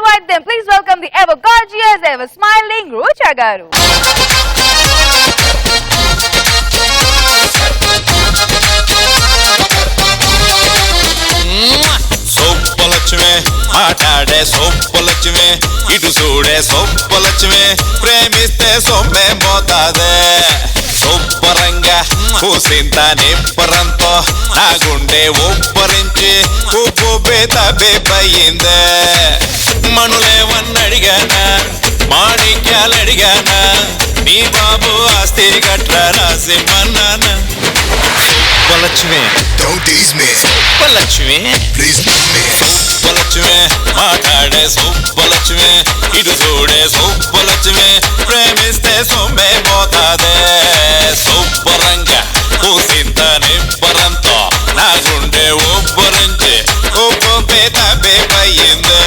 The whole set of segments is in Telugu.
invite them. Please welcome the ever gorgeous, ever smiling Rucha garu. Soppalakshmi మాట్లాడే సొప్పలక్ష్మి ఇటు చూడే సొప్పలక్ష్మి ప్రేమిస్తే సొమ్మే పోతాదే సొప్పరంగా కూసింత నిప్పరంతో నా గుండె ఒప్పరించి ఉప్పు బేత బేపయ్యిందే మనులేవన్నడిగానా మాణిక్యాలడిగానా నీ బాబు ఆస్తి గట్ల రాసిమన్నానా సొప్పలక్ష్మి సొప్పలక్ష్మి సొప్పలక్ష్మి మాట్లాడే సొప్పలక్ష్మి ఇటు చూడే సొప్పలక్ష్మి ప్రేమిస్తే సొమ్మే పోతాదే సొప్పరంగా కూసింత నిప్పరంతో నా గుండె ఒప్పరించి ఉప్పు Betha బేపయ్యిందే.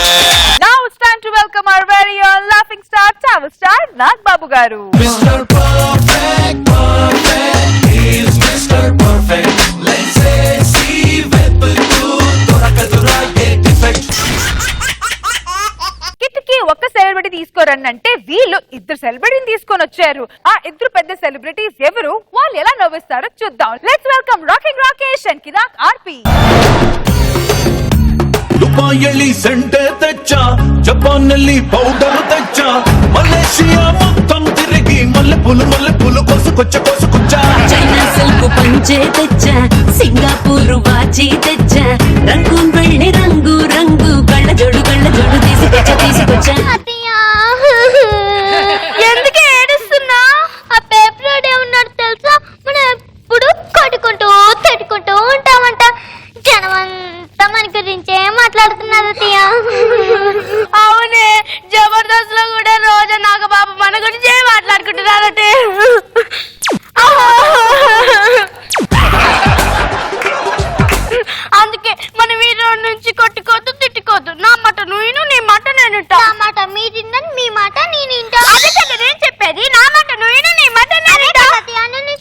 Now it's time to welcome our very own laughing star, travel star, Nag Babu garu. Mr. Perfect, perfect, he's Mr. Perfect. Let's say, see, వెతుకు దొరకదురా ఏ డిఫెక్ట్. కిట్కి ఒక్క సెలబ్రిటీ తీసుకోరన్నంటే వీళ్ళు ఇద్దరు సెలబ్రిటీని తీసుకొని వచ్చారు. ఆ ఇద్దరు పెద్ద సెలబ్రిటీస్ ఎవరు, వాళ్ళు ఎలా నవ్విస్తారో చూద్దాం. Let's welcome rocking Rakesh and Kiraak RP. ದುಬಾಯಲ್ಲಿ ಸೆಂಟೆ ತೆಚ್ಚ, ಜಪಾನ್ನಲ್ಲಿ ಪೌಡರ್ ತೆಚ್ಚ, ಮಲೇಷಿಯಾ మొత్తం తిరిగి మల్లెపూలు కోసుకొచ్చ చైనా సిల్క్ పంచే తెచ్చా, సింగపూర్ వాచి తెచ్చా, రంగూన్ వెళ్ళి రంగు రంగు కళ్ళ జోడు తీసుకొచ్చా. ఎందుకు ఏడుస్తున్నా? ఆ పేపర్ ఏమన్నాడు తెలుసా? మనం ఎప్పుడు కొట్టుకుంటూ తిట్టుకుంటూ ఉంటామంట. జనం అంతా మన గురించే మాట్లాడుతున్నారు అత్తయ్య. అవునే, జబర్దస్త్ లో కూడా రోజు నాగబాబు మన గురించే మాట్లాడుకుంటున్నారటే. అందుకే మనం ఈ రోజు నుంచి కొట్టుకోవద్దు తిట్టుకోవద్దు. నా మాట నువ్వు, నీ మాట నేను. నా మాట మీరు తిన్నాను, మీ మాట నేను. అదే కదా నేను చెప్పేది. నా మాట నువ్వు, నీ మాట నేను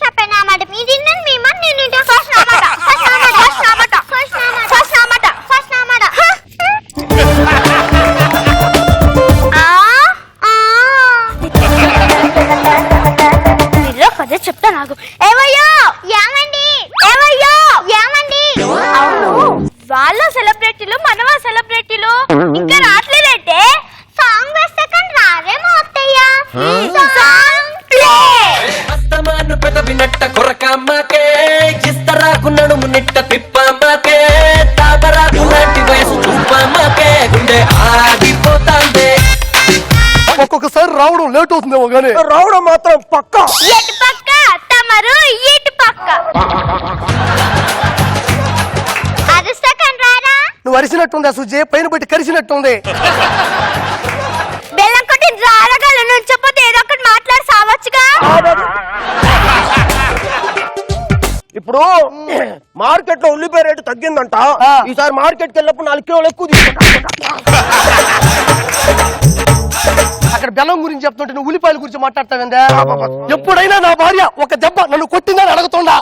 చెప్పాను. నా మాట మీరు తిన్నాను, మీ మాట నేను. ఫస్ట్ నా మాట, ఫస్ట్ నా మాట, ఫస్ట్ నా మాట, ఫస్ట్ నా మాట, ఫస్ట్ నా మాట, ఫస్ట్ నా మాట. కదే చెప్తా నాకు. ఏమయ్యో ఏమండి, ఏమయ్యో ఏమండి. అవును, వాళ్ళ సెలబ్రిటీలు మనవా సెలబ్రిటీలు ఇంకా రావట్లేదంటే సాంగ్ వేస్తే కానీ రారేమో అత్తయ్య. Song play. అస్తమాను పెదవినట్ట కొరకమ్మకే, ఇస్తరాకు నడుము నిట్ట తిప్పమ్మకే, తాబరాకు లాంటి వయసు చూపమ్మకే, గుండె ఆగిపోతాందే. ఒక్కొక్కసారి రావడం లేట్ అవుతుందేమో గానీ రావడం మాత్రం పక్కా. ఎటు పక్క తమరు, ఇటు పక్క అరుస్తాకని రారా. నువ్వు అరిసినట్టుందా సుజీ? పైన పెట్టి కరిసినట్టుంది. బెల్లం కొట్టి రారగల నుంచి చెప్పతే ఏదో ఒకటి మాట్లాడి సావచ్చుగా. ఇప్పుడు మార్కెట్ లో ఉల్లిపాయ రేటు తగ్గిందంట. ఈసారి మార్కెట్ కి వెళ్ళినప్పుడు 4 కిలోలు ఎక్కువ తీసుకుంటా. అక్కడ బెల్లం గురించి చెప్తుంటే నువ్వు ఉల్లిపాయల గురించి మాట్లాడతావేందా? ఎప్పుడైనా నా భార్య ఒక దెబ్బ నన్ను కొట్టిందని అడుగుతుండా?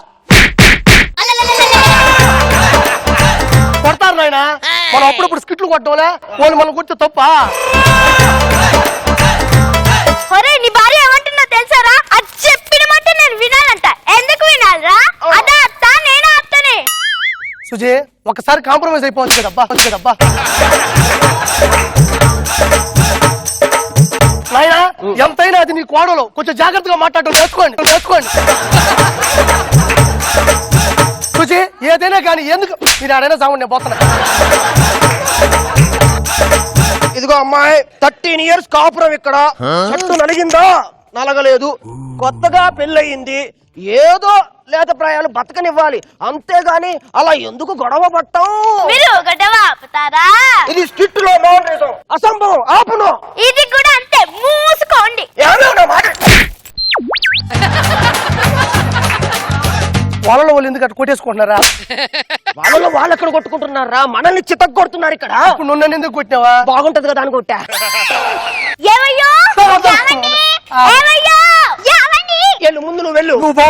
కొడతారు నాయన. మనం అప్పుడప్పుడు స్కిట్లు కొట్టడంలే, వాళ్ళు మనం కొడితే తప్ప. ఒరే, నీ భార్య ఏమంటున్నా తెలుసారా? అది చెప్పిన మాట నేను వినాలంట. ఎందుకు వినాలరా? అదా అత్త, నేనా అత్తనే. సుజీ, ఒకసారి కాంప్రమైజ్ అయిపోవచ్చు కదబ్బా. నాయనా, ఎంతైనా అది నీ కోడలు, కొంచెం జాగ్రత్తగా మాట్లాడటం నేర్చుకోండి. సుజీ, ఏదైనా కానీ ఎందుకు మీరు ఆడైనా సాగు నేను పోతున్నా. ఇదిగో అమ్మాయి, 13 years కాపురం ఇక్కడ. చెట్టు నలిగిందా? నలగలేదు. కొత్తగా పెళ్ళయింది, ఏదో లేత ప్రాయాలు బతకనివ్వాలి, అంతేగాని అలా ఎందుకు గొడవ పట్టం? మీరు గొడవ ఆపుతారా? ఇది స్ట్రిక్ట్ లో మౌనరేసం, అసంభవం, ఆపును. ఇది కూడా అంతే, మూసుకోండి. వాళ్ళలో వాళ్ళు ఎందుకు అట్లా కొట్టేసుకుంటున్నారా? వాళ్ళలో వాళ్ళు ఎక్కడ కొట్టుకుంటున్నారా? మనల్ని చితక్ కొడుతున్నారు ఇక్కడ. ఇప్పుడు నువ్వు నన్ను ఎందుకు కొట్టినావా? బాగుంటది కదా అని కొట్టా. ఏమయ్యో ఏమండి, ఏమయ్యో ఏమండి. ముందు నువ్వు వెళ్ళు. నువ్వు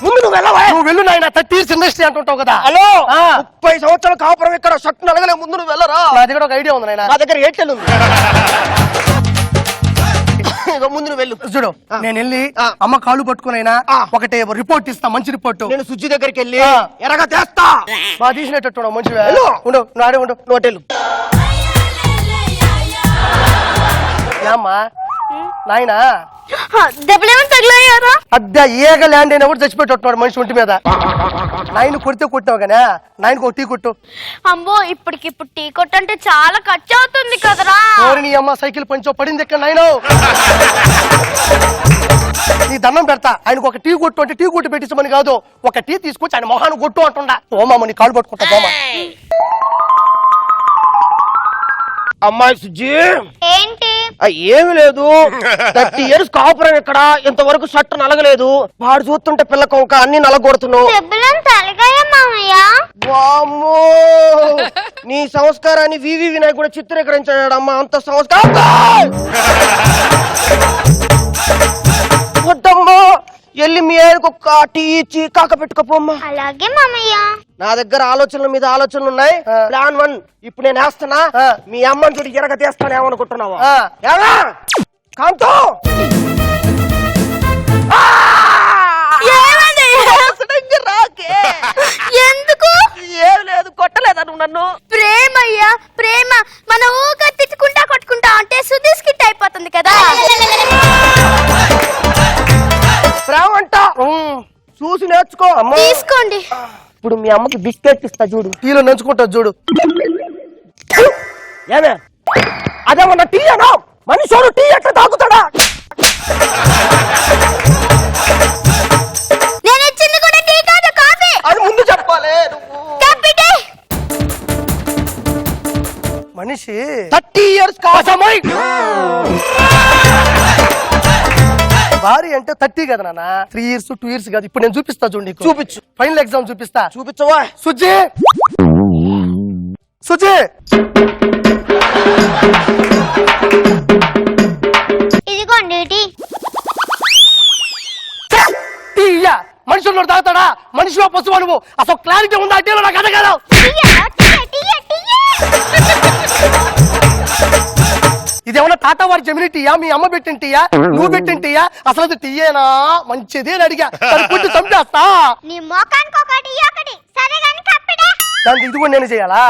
ముందు నువ్వు వెళ్ళవా? నువ్వు వెళ్ళు నాయన 30 years ఇండస్ట్రీ అంటుంటావు కదా. హలో ఆ. 30 సంవత్సరాల కాపురం ఇక్కడ షర్ట్ నలగలే ముందు నువ్వు వెళ్ళరా. నా దగ్గర ఒక ఐడియా ఉంది నాయన. నా దగ్గర ఎయిర్టెల్ ఉంది. ఇదిగో ముందు నువ్వు వెళ్ళు. చూడు నేను వెళ్ళి ఆ. అమ్మ కాళ్ళు పట్టుకునైనా ఆ. ఒకటే రిపోర్ట్ ఇస్తా, మంచి రిపోర్ట్. నేను సుజ్జి దగ్గరికి వెళ్ళి ఆ. ఎరగా తెస్తా. బాగా తీసినట్టు మంచిగా వెళ్ళు. ఉండు, నువ్వు ఆడే ఉండు. నోటెలు ఏమ్మా నాయనా దెబ్బలేమని తగిలాయారా? అద్దె ఏగ ల్యాండ్ అయినా కూడా చచ్చిపెట్టున్నాడు మనిషి ఒంటి మీద. నాయన కొడితే కొట్టావు కానీ నాయనకు ఒక టీ కొట్టు. అమ్మో ఇప్పటికిప్పుడు టీ కొట్టు అంటే చాలా ఖర్చు అవుతుంది కదరా. ఓరి నీ అమ్మ సైకిల్ పంచో పడింది ఎక్కడ నాయన. నీ దండం పెడతా, ఆయనకు ఒక టీ కొట్టు అంటే టీ కొట్టు పెట్టించమని కాదు, ఒక టీ తీసుకొచ్చి ఆయన మొహాన్ని కొట్టు అంటుండా. ఓమామ నీ కాళ్ళు పట్టుకుంటా దోమ. అమ్మాయి సుజ్జి ఏంటి? ఏమి లేదు. 30 years కాపురం ఇక్కడ ఇంతవరకు షర్ట్ నలగలేదు. వాడు చూస్తుంటే పిల్ల కొంక అన్ని నలగొడుతున్నావు. దెబ్బలేని తలగాయ మామయ్య. వామ్మో నీ సంస్కారాన్ని వివి వినాయక్ కూడా చిత్రీకరించాడమ్మా. అంత సంస్కారం వద్దమ్మా. వెళ్ళి మీ ఆయనకు ఒక టీ ఇచ్చి కాక పెట్టుకోపోమ్మా. అలాగే మామయ్య. నా దగ్గర ఆలోచనల మీద ఆలోచనలు ఉన్నాయి. ప్లాన్ 1 ఇప్పుడు నేను వేస్తున్నా. మీ అమ్మని చూడి ఎరగ తీస్తాను ఏమనుకుంటున్నావా? ఏమా కాంతో ఎందుకు? ఏం లేదు, కొట్టలేదా నువ్వు నన్ను? ప్రేమయ్యా ప్రేమ. మన ఊగా తిట్టుకుంటా కొట్టుకుంటా అంటే సుధీష్ కిట్ అయిపోతుంది కదా. ప్రేమ అంట చూసి నేర్చుకో. తీసుకోండి. ఇప్పుడు మీ అమ్మకి బిస్కెట్ ఇస్తా చూడు. టీలో నంచుకుంటావు చూడు. ఏమే అదేమన్నా టీ అనా? మనిషోడు టీ ఎట్లా తాగుతాడా? నేను ఇచ్చింది కూడా టీ కాదు, కాఫీ. అది ముందు చెప్పాలి నువ్వు. కాఫీటే. మనిషి 30 years కాసమై భార్య అంటే 30 కదా నాన్న, 3 years 2 years కాదు. ఇప్పుడు నేను చూపిస్తా చూడు నీకు. చూపించు. ఫైనల్ ఎగ్జామ్ చూపిస్తా. చూపించవా? సుజీ సుజీ ఇదిగోండి టీ. టీ ఇయ్యా. మనుషుల్లో తాగుతాడా? మనిషిలో పశువు నువ్వు. అసలు క్లారిటీ ఉందా? టీలో నాకు అడగదు. ఇదేమన్నా టాటా వారి జమిని టీయా? మీ అమ్మ పెట్టిన టీయా? నువ్వు పెట్టిన టీయా? అసలు అది టీయేనా? మంచిది అని అడిగా. పుట్టి చంపేస్తా. నీ మోకానికి ఒకటి ఒకటి. సరే గాని కప్పిడే. దానికి ఇది కూడా నేను చేయాలా?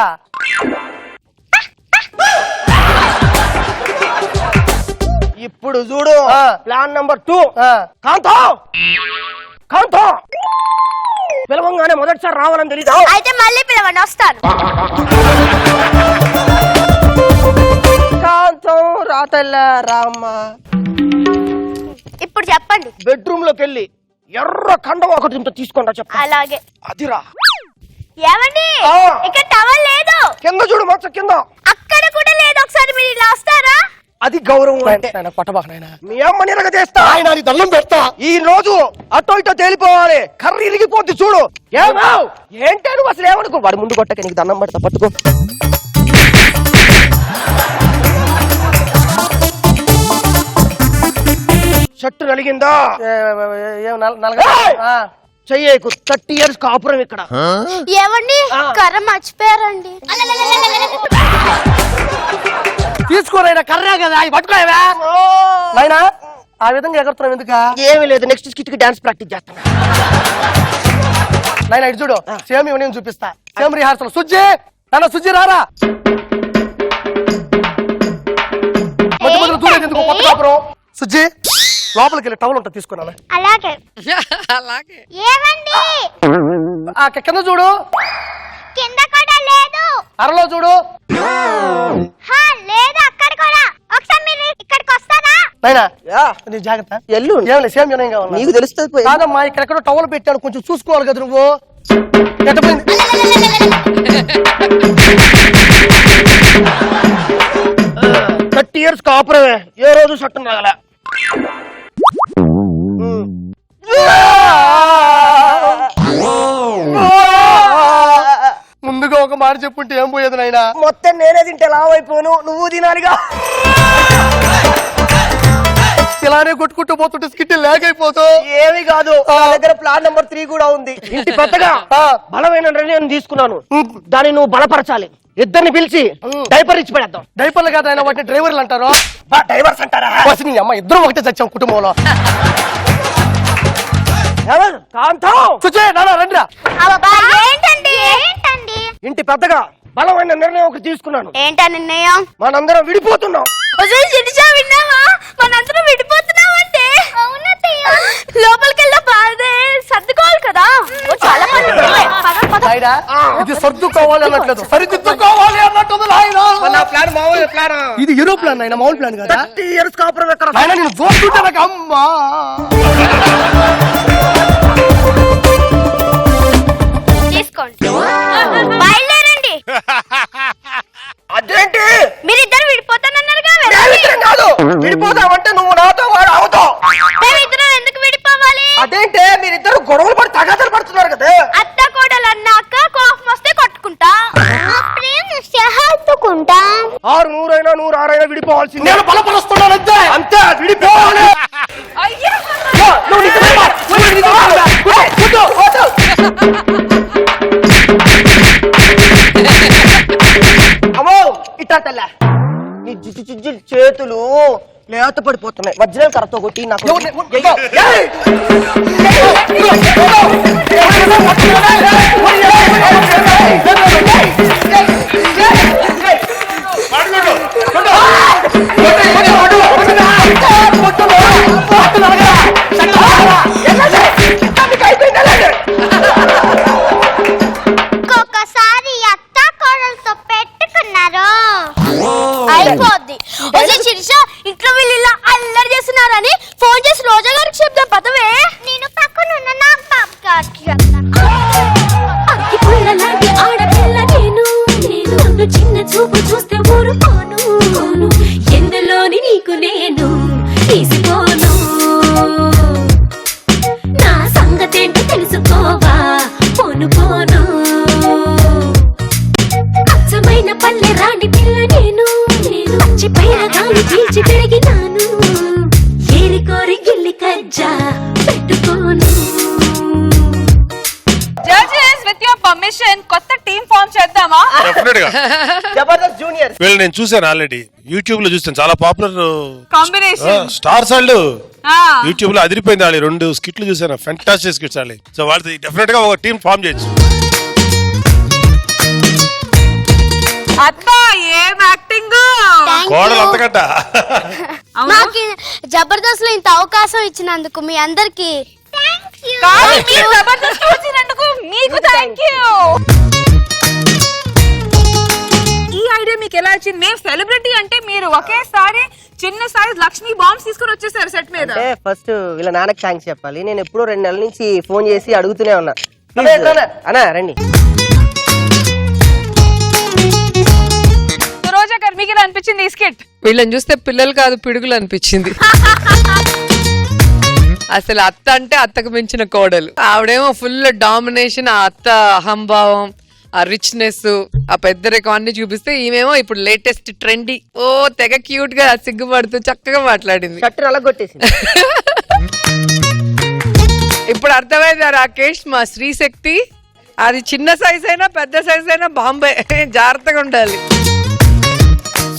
ఇప్పుడు చూడు ప్లాన్ నంబర్ 2. కాంతో కాంతో పిలవంగానే మొదటిసారి రావాలని తెలీదా? అయితే మళ్ళీ పిలవండి, వస్తాను. కాంతం రాతల్లా రామ్మా. ఇప్పుడు చెప్పండి. బెడ్రూమ్ లోకి వెళ్ళి ఎర్ర కండం ఒకటి ఇంత తీసుకుంటా చెప్ప. అలాగే. అదిరా. ఏమండి ఆ. ఇక్కడ టవల్ లేదు. కింద చూడు మచ్చ కింద. అక్కడ కూడా లేదు. ఒకసారి మీరు ఇలా వస్తారా? అది గౌరవం అంటే. కొట్టబాక నాయనా. మీ అమ్మ నిరగ చేస్తా. ఆయన నీ దండం పెడతా. ఈ రోజు అటో ఇటో తేలిపోవాలి. కర్రీ ఇరిగిపోద్ది చూడు. ఏమావ్ ఏంటే నువ్వు అసలు ఏమనుకో. వాడి ముందు కొట్టక నీకు దండం పెడతా, పట్టుకో. షర్టు నలిగిందా? చెయ్యకు. 30 years కాపురం ఇక్కడ. ఏమండి కర్ర మర్చిపోయారండి. తీసుకోరైనా కర్రా కదా, అవి పట్టుకోవా నాయనా. ఆ విధంగా ఎగరుతున్నావు ఎందుక? ఏమీ లేదు, నెక్స్ట్ స్కిట్ కి డాన్స్ ప్రాక్టీస్ చేస్తున్నా. నాయన ఇటు చూడు, సేమ్ ఇవి నేను చూపిస్తా. Same rehearsal. సుజ్జి నాన్న, సుజ్జి రారా. మధ్య మధ్యలో చూడలేదు ఎందుకు కొత్త కాపురం. సుజ్జి లోపలికి వెళ్ళి టవల్ ఉంటుంది తీసుకున్నాను. అలాగే. ఏమండి ఆ కింద చూడు. కింద కూడా లేదు. అరలో చూడు. లేదు అక్కడ కూడా. ఒకసారి మీరు ఇక్కడికి వస్తారా? నాయనా నీ జాగ్రత్త. ఎల్లు. ఏం లేదు, సేమ్ యూనియన్ కావాలి. నీకు తెలుస్తుంది. కాదమ్మా, ఇక్కడెక్కడో టవల్ పెట్టాను, కొంచెం చూసుకోవాలి కదా నువ్వు. ఎట్టపోయింది? 30 years కాపురమే, ఏ రోజు షర్టు నగల. ముందుగా ఒక మాట చెప్పుంటే ఏం పోయేది నాయనా. మొత్తం నేనే తింటే లావైపోను, నువ్వు తినాలిగా. ఇలానే కొట్టుకుంటూ పోతుంటే స్కిట్ ల్యాగ్ అయిపోతూ. ఏమీ కాదు, నా దగ్గర ప్లాన్ నెంబర్ 3 కూడా ఉంది. ఇంటి పెద్దగా బలమైన నిర్ణయం తీసుకున్నాను. దాన్ని నువ్వు బలపరచాలి. ఇద్దరిని పిలిచి డైపర్ ఇచ్చి పెడతాం. డైపర్లు కాదు ఆయన వాటిని డ్రైవర్లు అంటారు. డైవర్స్ అంటారా? బస్ నీ అమ్మ ఇద్దరు ఒకటే చచ్చాం కుటుంబంలో. కాంతం చూచే నాన్న రండిరా. ఏంటండి ఏంటండి? ఇంటి పెద్దగా బలమైన నిర్ణయం ఒకటి తీసుకున్నాను. ఏంటా నిర్ణయం? మనందరం విడిపోతున్నాం. విన్నావా? మనందరం విడిపోతున్నామంటే లోపలికెళ్ళా బాధే సర్దుకోవాలి కదా. చాలా మంది నాయనా, ఇది సర్దుకోవాలి అన్నట్లేదు, సరిదిద్దుకోవాలి అన్నట్టుంది నాయనా. నా ప్లాన్ మామూలు ప్లాన్. ఇది హీరో ప్లాన్ నాయన, మామూలు ప్లాన్ కదా. 30 years కాపురం ఎక్కడ? నాయనా నేను చూస్తుంటే నాకు అమ్మా. తీసుకోండి, బయలుదేరండి. అదేంటి? మీరిద్దరు విడిపోతానన్నారుగా. మేమిద్దరం కాదు, విడిపోతామంటే నువ్వు నాతో వాడు అవుతావు. మేమిద్దరం ఎందుకు విడిపోవాలి? అదేంటే మీరిద్దరు గొడవలు పడి తగాదాలు పడుతున్నారు కదా. అత్త కోడలు అన్నాక కోపం వస్తే కొట్టుకుంటా, హత్తుకుంటా. 6 100 100 6 విడిపోవాల్సింది. నేను బలపరుస్తున్నాను అంతే. అంతే విడిపోవాలి. అయ్యో నువ్వు నిజమే మాట. నువ్వు నిజమే మాట. కూర్చో, కూర్చో. అమ్మో ఇట్టా తెల్ల నీ జిజ్జు చేతులు లేత పడిపోతున్నాయి. మధ్యలో కరతో కొట్టి నాకు ఒక్కొక్కసారి అత్త కోడలతో పెట్టుకున్నారు అయిపోద్ది. శిరీష ఇంట్లో వీళ్ళు ఇలా అల్లరి చేస్తున్నారని ఫోన్ చేసి రోజా గారికి చెప్తాం పదవే. నేను పక్కనున్న నా బాబు గారికి అగ్గి పుల్లలాంటి ఆడపిల్ల నేను, నేను నన్ను చిన్న చూపు చూస్తే ఊరుకోను, ఎందులోని నీకు నేను తీసిపోను. నా సంగతేంటో తెలుసుకోవా పోను పోను. అచ్చమైన పల్లె రాణి పిల్ల నేను, నేను పచ్చిపైన గాలి పీల్చి పెరిగినాను. ఏరి కోరి గిల్లి కజ్జా పెట్టుకోను. జడ్జెస్ విత్ యువర్ పర్మిషన్ కొత్త టీం ఫామ్ చేద్దామా? డెఫినెట్ గా జబర్దస్త్ జూనియర్. వీళ్ళు నేను చూసాను ఆల్రెడీ యూట్యూబ్ లో చూస్తాను, చాలా పాపులర్ కాంబినేషన్. స్టార్స్ వాళ్ళు యూట్యూబ్ లో అదిరిపోయింది. వాళ్ళు 2 స్కిట్లు చూసాను, ఫెంటాస్టిక్ స్కిట్స్ వాళ్ళు. సో వాళ్ళది డెఫినెట్ గా ఒక టీం ఫామ్ చేయొచ్చు. అత్త ఏం యాక్టింగ్. కోడలు అంతకట్ట. మాకు జబర్దస్త్ లో ఇంత అవకాశం ఇచ్చినందుకు మీ అందరికి జబర్దస్త్ వచ్చినందుకు మీకు థ్యాంక్ యూ. ఈ ఐడియా మీకు ఎలా వచ్చింది? మేము సెలబ్రిటీ అంటే మీరు ఒకేసారి చిన్న సైజ్ లక్ష్మీ బాంబ్స్ తీసుకొని వచ్చేసారు సెట్ మీద. అంటే ఫస్ట్ వీళ్ళ నాన్నకి థ్యాంక్స్ చెప్పాలి. నేను ఎప్పుడో 2 నెలల నుంచి ఫోన్ చేసి అడుగుతూనే ఉన్నా, అన్నా రండి. రోజా గారు మీకు ఎలా అనిపించింది ఈ స్కిట్? వీళ్ళని చూస్తే పిల్లలు కాదు పిడుగులు అనిపించింది. అసలు అత్త అంటే అత్తకు మించిన కోడలు. ఆవిడేమో ఫుల్ డామినేషన్, ఆ అత్త అహంభావం, ఆ రిచ్నెస్, ఆ పెద్దరికం అన్ని చూపిస్తే ఈమెమో ఇప్పుడు లేటెస్ట్ ట్రెండీ తెగ క్యూట్ గా సిగ్గుపడుతూ చక్కగా మాట్లాడింది. షర్ట్ అలగొట్టేసింది. ఇప్పుడు అర్థమైంది రాకేష్, మా శ్రీశక్తి అది చిన్న సైజ్ అయినా పెద్ద సైజ్ అయినా బాంబే, జాగ్రత్తగా ఉండాలి.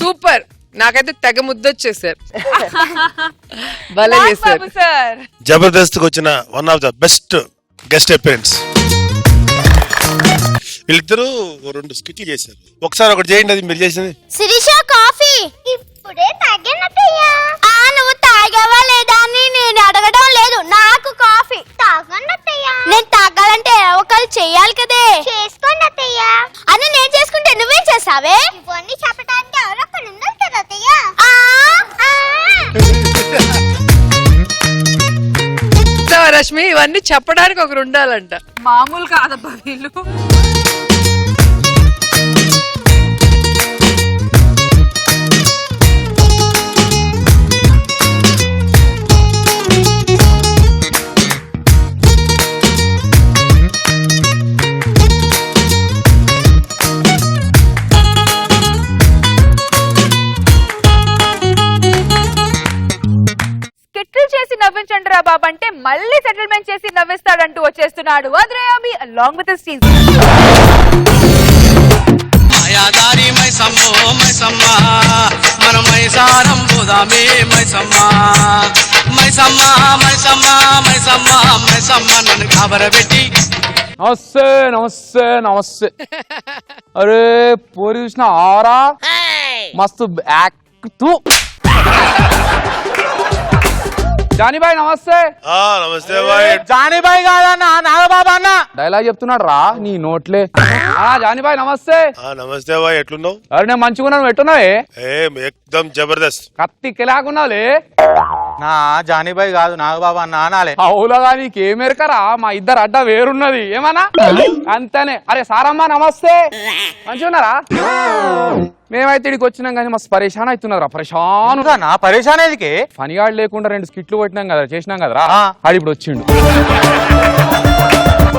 సూపర్, నాకైతే తెగ ముద్దొచ్చేసారు. భలే చేశారు సార్. జబర్దస్త్ కి వచ్చిన one of the best guest appearance. వీళ్ళిద్దరూ 2 స్కిట్లు చేశారు. ఒకసారి ఒకటి చేయండి, అది మీరు చేసింది. శిరీష కాఫీ ఇప్పుడే తాగానయ్యా. నువ్వు తాగావా లేదా అని నేను అడగడం లేదు, నాకు కాఫీ తాగనయ్యా. నేను తాగాలంటే ఒకళ్ళు చెయ్యాలి కదే. చేసుకోండి అత్తయ్య అని నేను చేసుకుంటే నువ్వేం చేసావే? ఇవన్నీ చెప్పడానికి ఎవరొకరు ఉన్నారు కదా అత్తయ్య. రష్మి, ఇవన్నీ చెప్పడానికి ఒకరు ఉండాలంట. మామూలు కాదబ్బా వీళ్ళు. నవ్వించండి రా బాబు అంటే మళ్ళీ సెటిల్మెంట్ చేసి నవ్విస్తాడంటూ వచ్చేస్తున్నాడు అద్రయామి అలాంగ్ విత్ హిస్ టీమ్. మాయాదారి మైసమ్మో మైసమ్మ మన మైసారం పోదామే మైసమ్మ మైసమ్మ మైసమ్మ మైసమ్మ మైసమ్మ నన్ను కాబరబెట్టి. నమస్తే నమస్తే నమస్తే. అరే పోరి చూసిన ఆరా మస్తు యాక్టు. జానీబాయ్ నమస్తే. నమస్తే బాయ్. జానీబాయ్ కాదన్న నాగబాబా అన్న డైలాగ్ చెప్తున్నాడు రా నీ నోట్లే. జానీబాయ్ నమస్తే. నమస్తే బాయ్, ఎట్లున్నావు? అరే నేను మంచిగున్నాను, ఎట్టున్నావే? ఏకదమ్ జబర్దస్త్. కత్తి కిలాకున్నావులే. నా జానీబాయ్ కాదు నాగబాబా అన్న అనాలే. అవులగా నీకేమెరకరా, మా ఇద్దరు అడ్డ వేరున్నది ఏమన్నా అంతేనే. అరే సారమ్మ నమస్తే, మంచిగున్నారా? మేమైతే ఇక్కడికి వచ్చినాం కానీ మస్తు పరేషాన్ అవుతున్నారా. పరేషాన్ నా పరేషాన్ ఏదికే? ఫనిగాడు లేకుండా 2 స్కిట్లు కొట్టినాం కదా, చేసినాం కదరా. ఆడు ఇప్పుడు వచ్చిండు.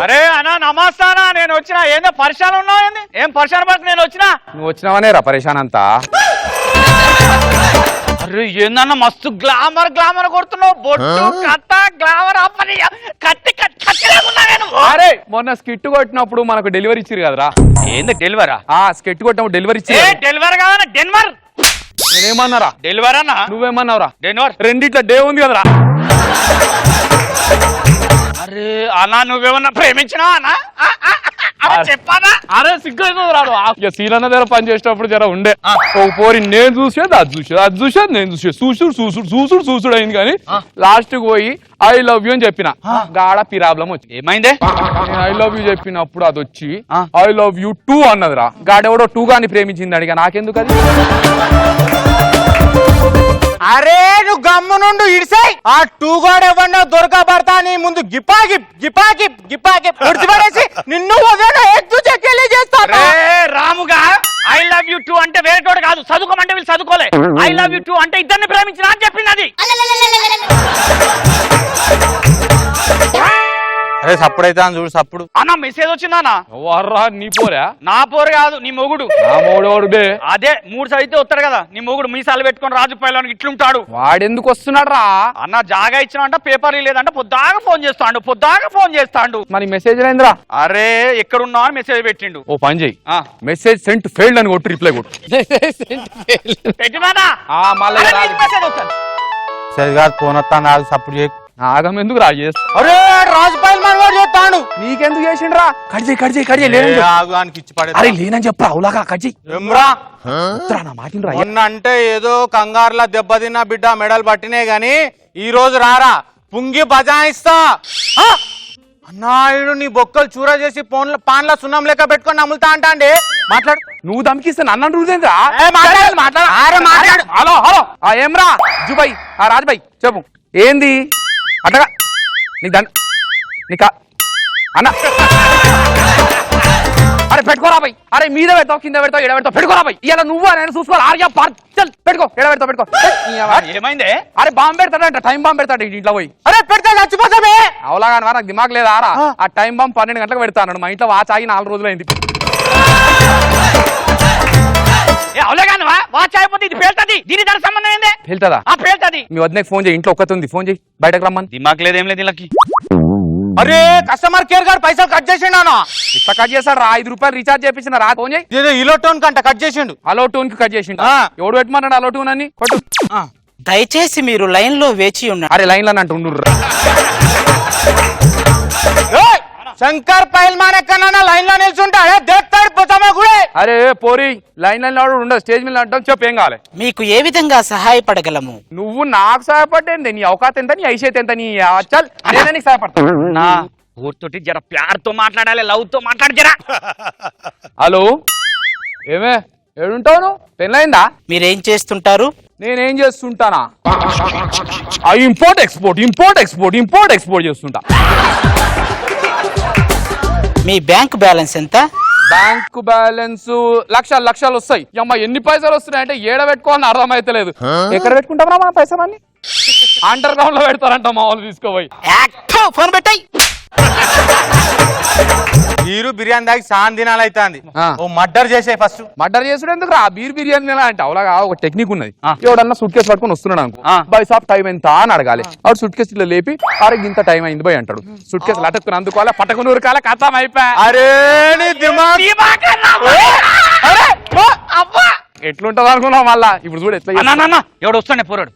అరే అన్నా నమస్తానా, నేను వచ్చినా. ఏందో పరిశాన్ ఉన్నావు? ఏంది ఏం పరిశాన్ పడుతుంది? నేను వచ్చినా. నువ్వు వచ్చినావనే రా పరేషాన్ అంతా. అరే ఏందన్నా మస్తు గ్లామర్ గ్లామర్ కొడుతున్నావు. బొట్టు కత్త గ్లామర్ అప్పని కత్తి కత్తి లేకున్నా నేను. అరే మొన్న స్కిట్ కొట్టినప్పుడు మనకు డెలివరీ ఇచ్చిరు కదరా. ఏంది డెలివరా? స్కిట్ కొట్టినప్పుడు డెలివరీ ఇచ్చి. డెలివర్ కాదన్నా డెన్వర్. నేనేమన్నారా? డెలివర్ అన్నా. నువ్వేమన్నావురా? డెన్వర్. రెండిట్ల డే ఉంది కదరా. అరే అన్నా నువ్వేమన్నా ప్రేమించినావా అన్నా? చెప్పానా? అరే సిగ్గు రాడు. ఇక సీనన్న దగ్గర పని చేసేటప్పుడు జర ఉండే ఒక పోరి నేను చూసేది అది చూసేది నేను చూసుడు అయింది కానీ లాస్ట్ కి పోయి ఐ లవ్ యూ అని చెప్పిన. గాడ ప్రాబ్లం వచ్చి ఏమైందే? నేను ఐ లవ్ యూ చెప్పినప్పుడు అది వచ్చి ఐ లవ్ యూ టూ అన్నదిరా. గాడెవడో 2 గాని ప్రేమించింది అడిగా, నాకెందుకు అది? అరే నువ్వు గమ్ము నుండి ఇడిసాయి. ఆ 2 గోడ ఎవరినో దొరకబడతా నీ ముందు గిపాకి గిపాకి గిపాకి పొడిచిపడేసి నిన్ను చేస్తా. రాముగా ఐ లవ్ యూ 2 అంటే వేరేటోడు కాదు, చదువుకోమంటే వీళ్ళు చదువుకోలే. ఐ లవ్ యూ 2 అంటే ఇద్దరిని ప్రేమించిన అని చెప్పింది అది. అరే సప్పుడైతే చూడు సప్పుడు. అన్న మెసేజ్ వచ్చిందా? వర్రా నీ పోరా? నా పోరు కాదు, నీ మొగుడు. నా మొగుడు బే. అదే 3 చదివితే వస్తాడు కదా నీ మొగుడు. మీసాలు పెట్టుకొని రాజు పైలానికి ఇట్లుంటాడు. వాడెందుకు వస్తున్నాడు రా? అన్న జాగా ఇచ్చినంట పేపర్ లేదంటే పొద్దాగా ఫోన్ చేస్తాడు. మరి మెసేజ్ ఏంద్రా? అరే ఎక్కడున్నా అని మెసేజ్ పెట్టిండు. ఓ పని చెయ్యి, మెసేజ్ సెంట్ ఫెయిల్డ్ అని కొట్టు, రిప్లై కొట్టు. పెట్టినా సరే కాదు ఫోన్ వస్తాను సప్పుడు చేయి. ఆగం ఎందుకు రా చేస్తా? అరే రాజు పైల్మాన్ వాడు చేస్తాడు. నీకెందుకు చేసిండ్రా? కట్ చేయి. అరే లేనని చెప్పరా అవులాగా కట్ చేయి. నా మాటినరా? అంటే ఏదో కంగారులా దెబ్బతిన్న బిడ్డ మెడల్ పట్టినే గాని ఈ రోజు రారా పుంగి బజాయిస్తా. అన్నాయుడు నీ బొక్కలు చూర చేసి పాన్ల సున్నం లెక్క పెట్టుకొని నమ్ములుతా అంటా. మాట్లాడు. నువ్వు దమ్కిస్తే నన్ను రూదేంద్రా? మాట్లాడు. హలో హలో ఏమ్రా జుబాయ్ రాజుబాయ్ చెప్పు ఏంది అట్టగా నీకు నీకా అన్న. అరే పెట్టుకోరా బై. అరే మీద పెడతావు కింద పెడతావు ఎడ పెడతావు పెట్టుకోరా బై. ఇలా నువ్వు నేను చూసుకోవాలి. ఆర్యా పార్చల్ పెట్టుకో ఎడ పెడతావు పెట్టుకో. ఏమైంది? అరే బాంబు పెడతాడంట, టైం బాంబు పెడతాడు ఇంట్లో పోయి. అరే పెడతా చచ్చిపోతామే. అవలాగా నాకు దిమాగ్ లేదా ఆరా? ఆ టైం బాంబు 12 గంటలకు పెడతాను. మా ఇంట్లో వాచ్ ఆగి 4 రోజులైంది. అవలేగానవా వాచ్ అయిపోతే ఇది పేల్తది. దీని దాని సంబంధం ఏంది? పేల్తదా? పేల్తది. మీ వద్దకు ఫోన్ చేయి, ఇంట్లో ఒక్కతుంది ఫోన్ చేయి, బయటకు రమ్మని. దిమాగ్ లేదేం లేదు వీళ్ళకి. అరే కస్టమర్ కేర్ గారు పైసలు కట్ చేసిండు. ఇట్లా కట్ చేస్తాడు రా. 5 రూపాయలు రీఛార్జ్ చేపించిన రా. ఫోన్ చేయి. ఇలో టోన్ కంట కట్ చేసిండు. అలో టోన్ కి కట్ చేసిండు. ఎవడు పెట్టమన్నాడు అలో టోన్ అని? కొట్టు. దయచేసి మీరు లైన్ లో వేచి ఉన్నారు. అరే లైన్ లో అంటుండ్రు. శంకర్ పైల్మాన్ ఎక్కడన్నా లైన్ లో నిల్చుంటాడే దేక్తాడు పోతామే కూడా. అరే పోరి లైన్ లైన్ ఉండదు, స్టేజ్ మీద అంటాం. చెప్పు ఏం కావాలి? మీకు ఏ విధంగా సహాయపడగలము? నువ్వు నాకు సహాయపడ్డేంది? నీ అవకాశం ఎంత, నీ ఐషేత్ ఎంత, నీ చల్ నేనే నీకు సహాయపడతా. నా ఊరితోటి జర ప్యార్ తో మాట్లాడాలి, లవ్ తో మాట్లాడి జరా. హలో ఏమే ఏడుంటావు నువ్వు? పెళ్ళయిందా? మీరేం చేస్తుంటారు? నేనేం చేస్తుంటానా? ఇంపోర్ట్ ఎక్స్పోర్ట్ చేస్తుంటా. మీ బ్యాంక్ బ్యాలెన్స్ ఎంత? బ్యాంకు బ్యాలెన్స్ లక్షలు వస్తాయి. అమ్మ ఎన్ని పైసలు వస్తున్నాయి అంటే ఏడ పెట్టుకోవాలని అర్థమైతలేదు. ఎక్కడ పెట్టుకుంటామా మన పైసలన్నీ? అండర్ గ్రౌండ్ లో పెడతారంట మా వాళ్ళు తీసుకోపోయి. ఫోన్ పెట్టాయి. బీరు బిర్యానీ దాకి సాన్ దినాలు అవుతుంది ఆ. ఓ మర్డర్ చేసే ఫస్ట్ మర్డర్ చేసుడు ఎందుకు రా బీర్ బిర్యానీ ఎలా అంటే అవలాగా ఒక టెక్నిక్ ఉన్నది ఎవడన్నా సూట్ కేసు పట్టుకొని వస్తున్నాడు అనుకో బై సాప్ టైం ఎంత అని అడగాలి ఆవిడ సూట్ కేసు ఇట్లా లేపి అరే ఇంత టైం అయింది బై అంటాడు సూట్ కేసు లటక్కుని అందుకోవాలి పట్టకుని ఉరకాల కథం అయిపోయా అరే నీ దిమాగ్ ఎట్లుంటది అనుకున్నావు మళ్ళా ఇప్పుడు చూడు ఎట్లా చేస్తా. ఎవడు వస్తాడే పోరాడు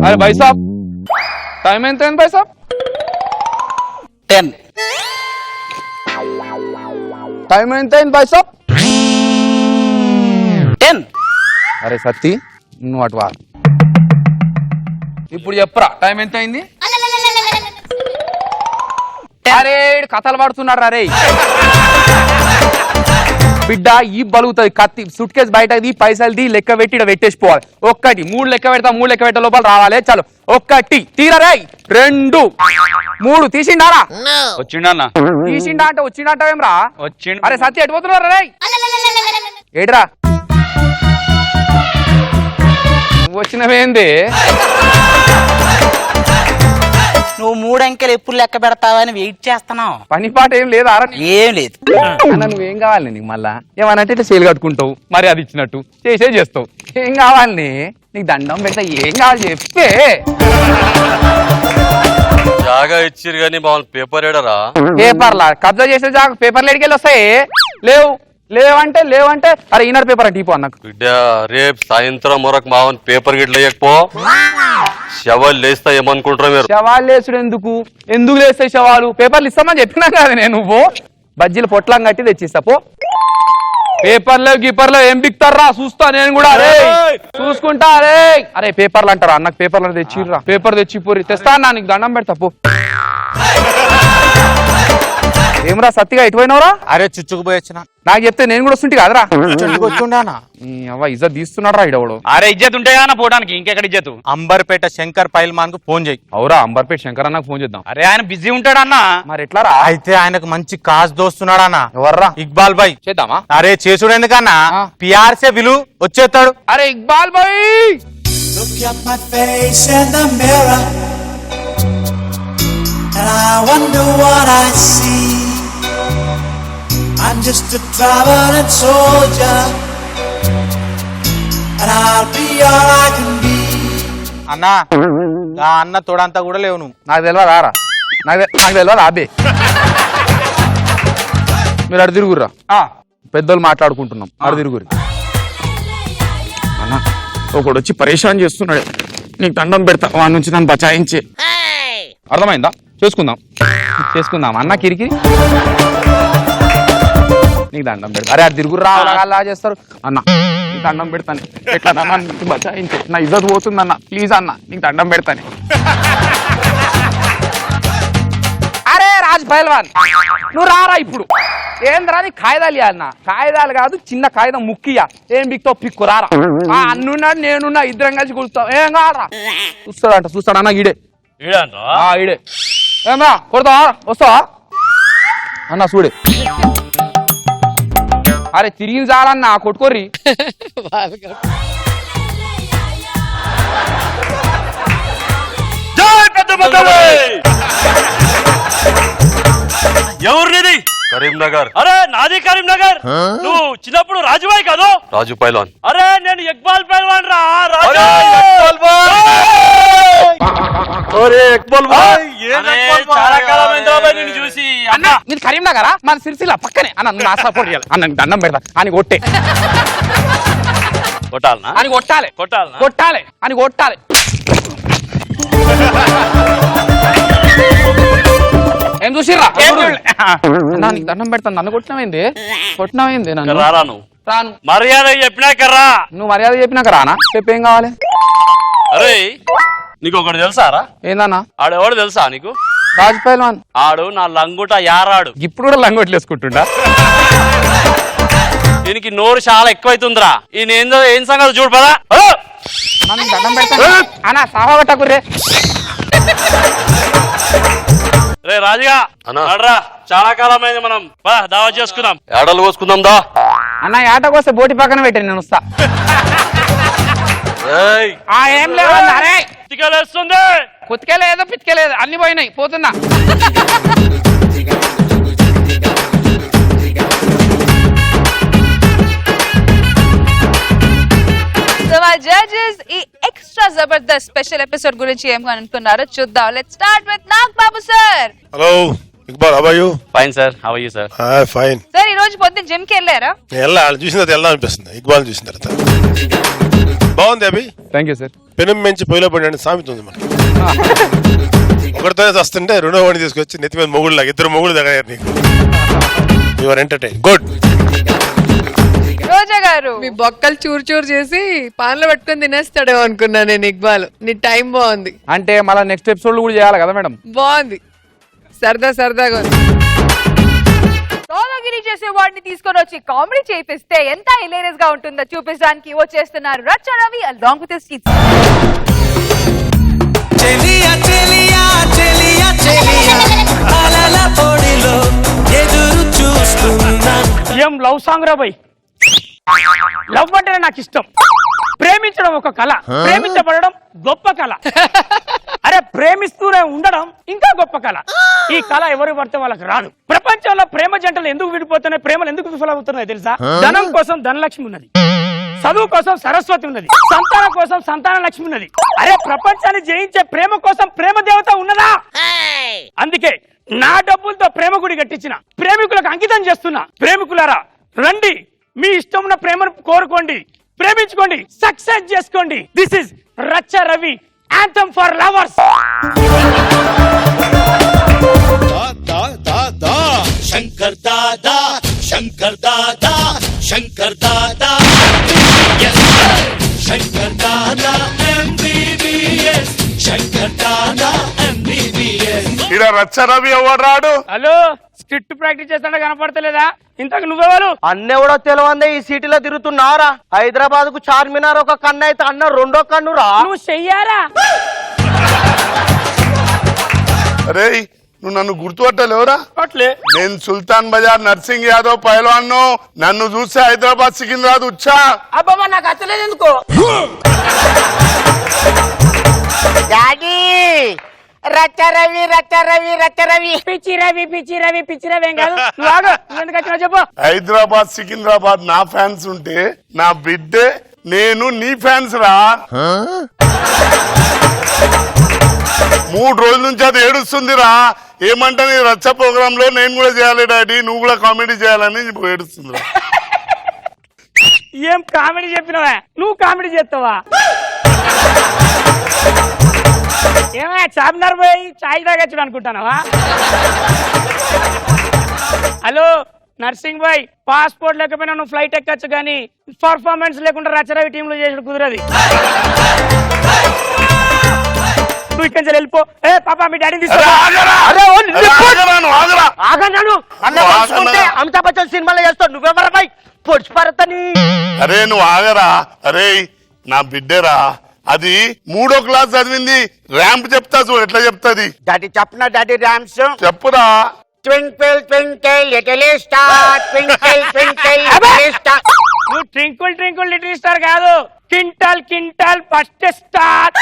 అరే బై సాప్ టైం ఎంత అయింది బై సాప్ 10. టైం ఎంత అయింది బై సాప్ 10. అరే సత్తి నువ్వు అటు వా ఇప్పుడు చెప్పరా టైం ఎంత అయింది అరే ఈడు కథలు పడుతున్నాడు రే బిడ్డ ఈ బలుగుతుంది కత్తి సూట్ కేసు బయటది పైసలు లెక్క పెట్టి ఇక్కడ పెట్టేసిపోవాలి ఒక్కటి 3 లెక్క పెడతా 3 లెక్క పెట్టే లోపల రావాలి చాలు ఒక్కటి తీరరే 2 3 తీసిండారా వచ్చిండన్నా తీసిండా అంటే వచ్చిండంట ఏం రా వచ్చిండు అరే సత్య ఎటు పోతున్నారా రే ఏడ్రా నువ్వు వచ్చినవేంది నువ్వు 3 అంకెలు ఎప్పుడు లెక్క పెడతావని వెయిట్ చేస్తున్నావు. పని పాట ఏం లేదా ఏం లేదు. అన్న నువ్వేం కావాలి నీకు మళ్ళా ఏమనంటే ఇట్లా సేలు కట్టుకుంటావు మరి అది ఇచ్చినట్టు చేస్తావు ఏం కావాలి నీకు దండం పెడతా ఏం కావాలి చెప్తే జాగా ఇచ్చిరు కానీ బాగుంది పేపర్ ఏడరా పేపర్లా కబ్జా చేసే జాగా పేపర్లు ఎడికెళ్ళి వస్తాయి లేవంటే అరే ఈనాడు పేపర్ అంటే ఇపో అన్నకు బిడ్డ రేపు సాయంత్రం మరొక మావన్ పేపర్ గిట్ల వేయకపో శవాలు లేస్తా ఏమనుకుంటారా మీరు శవాలు లేచుడు ఎందుకు లేస్తాయి శవాలు పేపర్లు ఇస్తామని చెప్పినా కదా నేను నువ్వు బజ్జీలు పొట్లం కట్టి తెచ్చిస్తా పో పేపర్లో గీపర్లో ఏం బిక్తారా చూస్తా నేను కూడా అరే చూసుకుంటా అరే పేపర్లు అంటారా అన్నకు పేపర్లు తెచ్చిర్రా పేపర్ తెచ్చిపోరి తెస్తా అన్నా నీకు దండం పెడతా పో ఏమరా సత్తిగా ఎటుపోయినవరా అరే చుచ్చుకుపోయి వచ్చిన నాకు చెప్తే నేను కూడా వస్తుంటే కదరా వచ్చిండానా అవ్వ ఇజ్జత్ తీస్తున్నాడు రా ఇడవడు అరే ఇజ్జత్ ఉంటే కానీ పోవడానికి ఇంకెక్కడ ఇజ్జత్ అంబర్పేట శంకర్ పైల్మాన్ కు ఫోన్ చేయి అవురా అంబర్పేట శంకర్ అన్నకు ఫోన్ చేద్దాం అరే ఆయన బిజీ ఉంటాడన్నా మరి ఎట్లా రా అయితే ఆయనకు మంచి కాజ్ దోస్తున్నాడు అన్న ఎవర్రా ఇక్బాల్ భాయ్ చేద్దామా అరే చేసుడు ఎందుకన్నా పిఆర్సే విలు వచ్చేస్తాడు అరే ఇక్బాల్ భాయ్ Look at my face in the mirror, and I wonder what I see. I'm just a traveling soldier, and I'll be all I can be. అన్నా ఆ అన్న తోడంతా కూడా లేవు నువ్వు నాకు తెలియదు రారా నాకు తెలియదు అబ్బే మీరు అడు తిరుగుర్రా పెద్దోళ్ళు మాట్లాడుకుంటున్నాం అడు తిరుగురు అన్న ఒకడు వచ్చి పరేషాన్ చేస్తున్నాడు నీకు దండం పెడతా వాడి నుంచి నన్ను బచాయించి అర్థమైందా చేసుకుందాం అన్న కిరికి నీకు దండం పెడతా అరే అది తిరుగుర్రా అలా చేస్తారు అన్న నీకు దండం పెడతాను ఎట్లా అన్న నీకు బచాయించి నా ఇజ్జత్ పోతుందన్న ప్లీజ్ అన్న నీకు దండం పెడతాను అరే రాజ్ పైల్వాన్ నువ్వు రారా ఇప్పుడు ఏంద్రా నీ కాగితాలు ఇవ్వాలన్నా కాగితాలు కాదు చిన్న కాగితం ముక్కియా ఏం బిక్తో పిక్కు రారా అన్నున్నాడు నేనున్నా ఇద్దరం కలిసి కూర్చుతాం ఏం కారా చూస్తాడన్నా ఈడే ఈడే ఏమా కొడతావా వస్తావా అన్నా చూడే అరే తిరిగి చాలన్నా కొట్టుకోర్రి ఎవరిది కరీంనగర్ అరే నాది కరీంనగర్ నువ్వు చిన్నప్పుడు రాజుబాయ్ కాదు రాజు పైలాన్ అరే నేను ఇక్బాల్ పైల్వాన్ రా చాలా కాలం నిన్ను చూసి అన్న మీరు కరీంనగరా మన సిరిసిల్ల పక్కనే అన్న నువ్వు నా సపోర్ట్ చేయాలి అన్న దండం పెడతా అని కొట్టే కొట్టాలనా అని కొట్టాలి అని కొట్టాలి ఏం చూసిర్రా నీకు దండం పెడతాను నన్ను కొట్టినమైంది నన్ను రాను మర్యాద చెప్పినాక రా నువ్వు మర్యాద చెప్పినాక రానా చెప్పేం కావాలి అరే నీకు ఒకటి తెలుసారా ఏందన్నా ఆడెవడు తెలుసా నీకు రాజ్ పైల్వాన్ ఆడు నా లంగుట యారాడు ఇప్పుడు కూడా లంగోట్లు వేసుకుంటుండా దీనికి నోరు చాలా ఎక్కువైతుందిరా ఈయన ఏం సంగతి చూడు పదా దండం పెడతాను అన్న సావా పట్టకుర్రే రే రాజుగా అడరా చాలా కాలం అయింది మనం దావా చేసుకుందాం ఏడలు కోసుకుందాం దా అన్న ఏటకు వస్తే బోటి పక్కన పెట్టాను నేను వస్తా ఏం లేవన్నా అరే పితికలేస్తుంది. కుతికేలేదు పితికేలేదు అన్ని పోయినాయి పోతున్నా. సో మా జడ్జెస్ ఈ ఎక్స్ట్రా జబర్దస్త్ స్పెషల్ ఎపిసోడ్ గురించి ఏం అనుకున్నారో చూద్దాం. Let's start with Nag Babu sir. Hello Iqbal, how are you? Fine sir, how are you sir? Fine sir. ఈ రోజు పొద్దున్న జిమ్ కి వెళ్ళారా? చూసిన తర్వాత వెళ్దాం అనిపిస్తుంది. ఇక్బాల్ చూసిన తర్వాత బాగుంది అభి. Thank you sir. పెనం మంచి పొయ్యిలో పడి సామెత ఉంది మనకి. ఒకటితో వస్తుంటే రెండో వాడిని తీసుకొచ్చి నెత్తి మీద మొగుడు లాగా ఇద్దరు మొగుడు దగ్గర నీకు. Your entertain good. రోజా గారు మీ బొక్కలు చూరు చూరు చేసి పాన్లో పెట్టుకొని తినేస్తాడేమో అనుకున్నా నేను. ఇక్బాల్ నీ టైం బాగుంది. అంటే మళ్ళీ నెక్స్ట్ ఎపిసోడ్ కూడా చేయాలి కదా మేడం. బాగుంది, సరదాగా ఉంది. సోలోగిరి చేసే వాడిని తీసుకొని వచ్చి కామెడీ చేపిస్తే ఎంత హిలేరియస్ గా ఉంటుందో చూపించడానికి వచ్చేస్తున్నారు రచ్చ Ravi along with his kids. చెలియా చెలియా చెలియా చెలియా అలల పొడిలో ఎదురు చూస్తున్నా. ఏం లవ్ సాంగ్ రా బై. లవ్ అంటేనే నాకు ఇష్టం. ప్రేమించడం ఒక కళ, ప్రేమించబడడం గొప్ప కళ. అరే ప్రేమిస్తూనే ఉండడం ఇంకా గొప్ప కళ. ఈ కళ ఎవరు పడితే వాళ్ళకి రాదు. ప్రపంచంలో ప్రేమ జంటలు ఎందుకు విడిపోతున్నాయి, ప్రేమలు ఎందుకు విఫలవుతున్నాయి తెలుసా? ధనం కోసం ధనలక్ష్మి ఉన్నది, చదువు కోసం సరస్వతి ఉన్నది, సంతానం కోసం సంతాన లక్ష్మి ఉన్నది. అరే ప్రపంచాన్ని జయించే ప్రేమ కోసం ప్రేమ దేవత ఉన్నదా? అందుకే నా డబ్బులతో ప్రేమ గుడి కట్టించిన ప్రేమికులకు అంకితం చేస్తున్నా. ప్రేమికులారా రండి, మీ ఇష్టం ఉన్న ప్రేమను కోరుకోండి, ప్రేమించుకోండి, సక్సెస్ చేసుకోండి. దిస్ ఇస్ రచ్చ Ravi anthem for lovers. Shankar Dada Shankar Dada Shankar Dada Shankar Dada MBBS Shankar Dada MBBS. ఇలా రచ్చ రవి ఎవరు రాడు? హలో స్క్రిప్ట్ ప్రాక్టీస్ చేస్తుంటే కనపడతలేదా? ఇంతకు నువ్వెవరు? అన్నెవడో తెలియందే ఈ సిటీలో తిరుగుతున్నారా? హైదరాబాద్ కు చార్మినార్ ఒక కన్ను అయితే అన్న రెండో కన్ను రా. నువ్వు చెయ్యారా? అరే నువ్వు నన్ను గుర్తుపట్టలేవురా? అట్లే నేను సుల్తాన్ బజార్ నర్సింగ్ యాదవ్ పైల్వాన్. నన్ను చూస్తే హైదరాబాద్ సికింద్రాబాద్ వచ్చా. అబ్బా నాకు అచ్చలేదు ఎందుకో. డాడీ రచ్చ రవి రచ్చ రవి రచ్చ రవి పిచ్చి రవి పిచ్చి రవి పిచ్చి రవి ఏం కాదు. నువ్వు ఆగు, నువ్వు ఎందుకు వచ్చినావు చెప్పు. హైదరాబాద్ సికింద్రాబాద్ నా ఫ్యాన్స్ ఉంటే నా బిడ్డే నేను నీ ఫ్యాన్స్ రా. 3 రోజుల నుంచి అది ఏడుస్తుందిరా. ఏమంటే నీ రచ్చ ప్రోగ్రామ్ లో నేను కూడా చేయాలి డాడీ, నువ్వు కూడా కామెడీ చేయాలని ఏడుస్తుందిరా. ఏం కామెడీ చెప్పినవా? నువ్వు కామెడీ చేస్తావా? ఏమయ్యా చార్మినార్ పోయి చాయ్ తాగొచ్చుడు అనుకుంటానవా? హలో నర్సింగ్ బాయ్, పాస్పోర్ట్ లేకపోయినా నువ్వు ఫ్లైట్ ఎక్కచ్చు, కానీ పర్ఫార్మెన్స్ లేకుండా రచ్చరవి టీంలో చేసాడు కుదరది. నువ్వు ఇక్కడి నుంచి వెళ్ళిపో. ఏ పాపా మీ డాడీ అమితాబ్ బచ్చన్ సినిమాలో చేస్తావు నువ్వెవరా బాయ్? పొడిచి పడతని. అరే నువ్వు ఆగరా. అరే నా బిడ్డేరా, అది 3వ క్లాస్ చదివింది. ర్యాంప్ చెప్తా చూడు ఎట్లా చెప్తాది. డాడీ చెప్పనా డాడీ ర్యామ్స్? చెప్పురా. Twinkle twinkle little star twinkle twinkle little star. నువ్వు ట్వింకిల్ ట్వింకిల్ లిటిల్ స్టార్ కాదు, కింటల్ కింటల్ ఫస్ట్ స్టార్.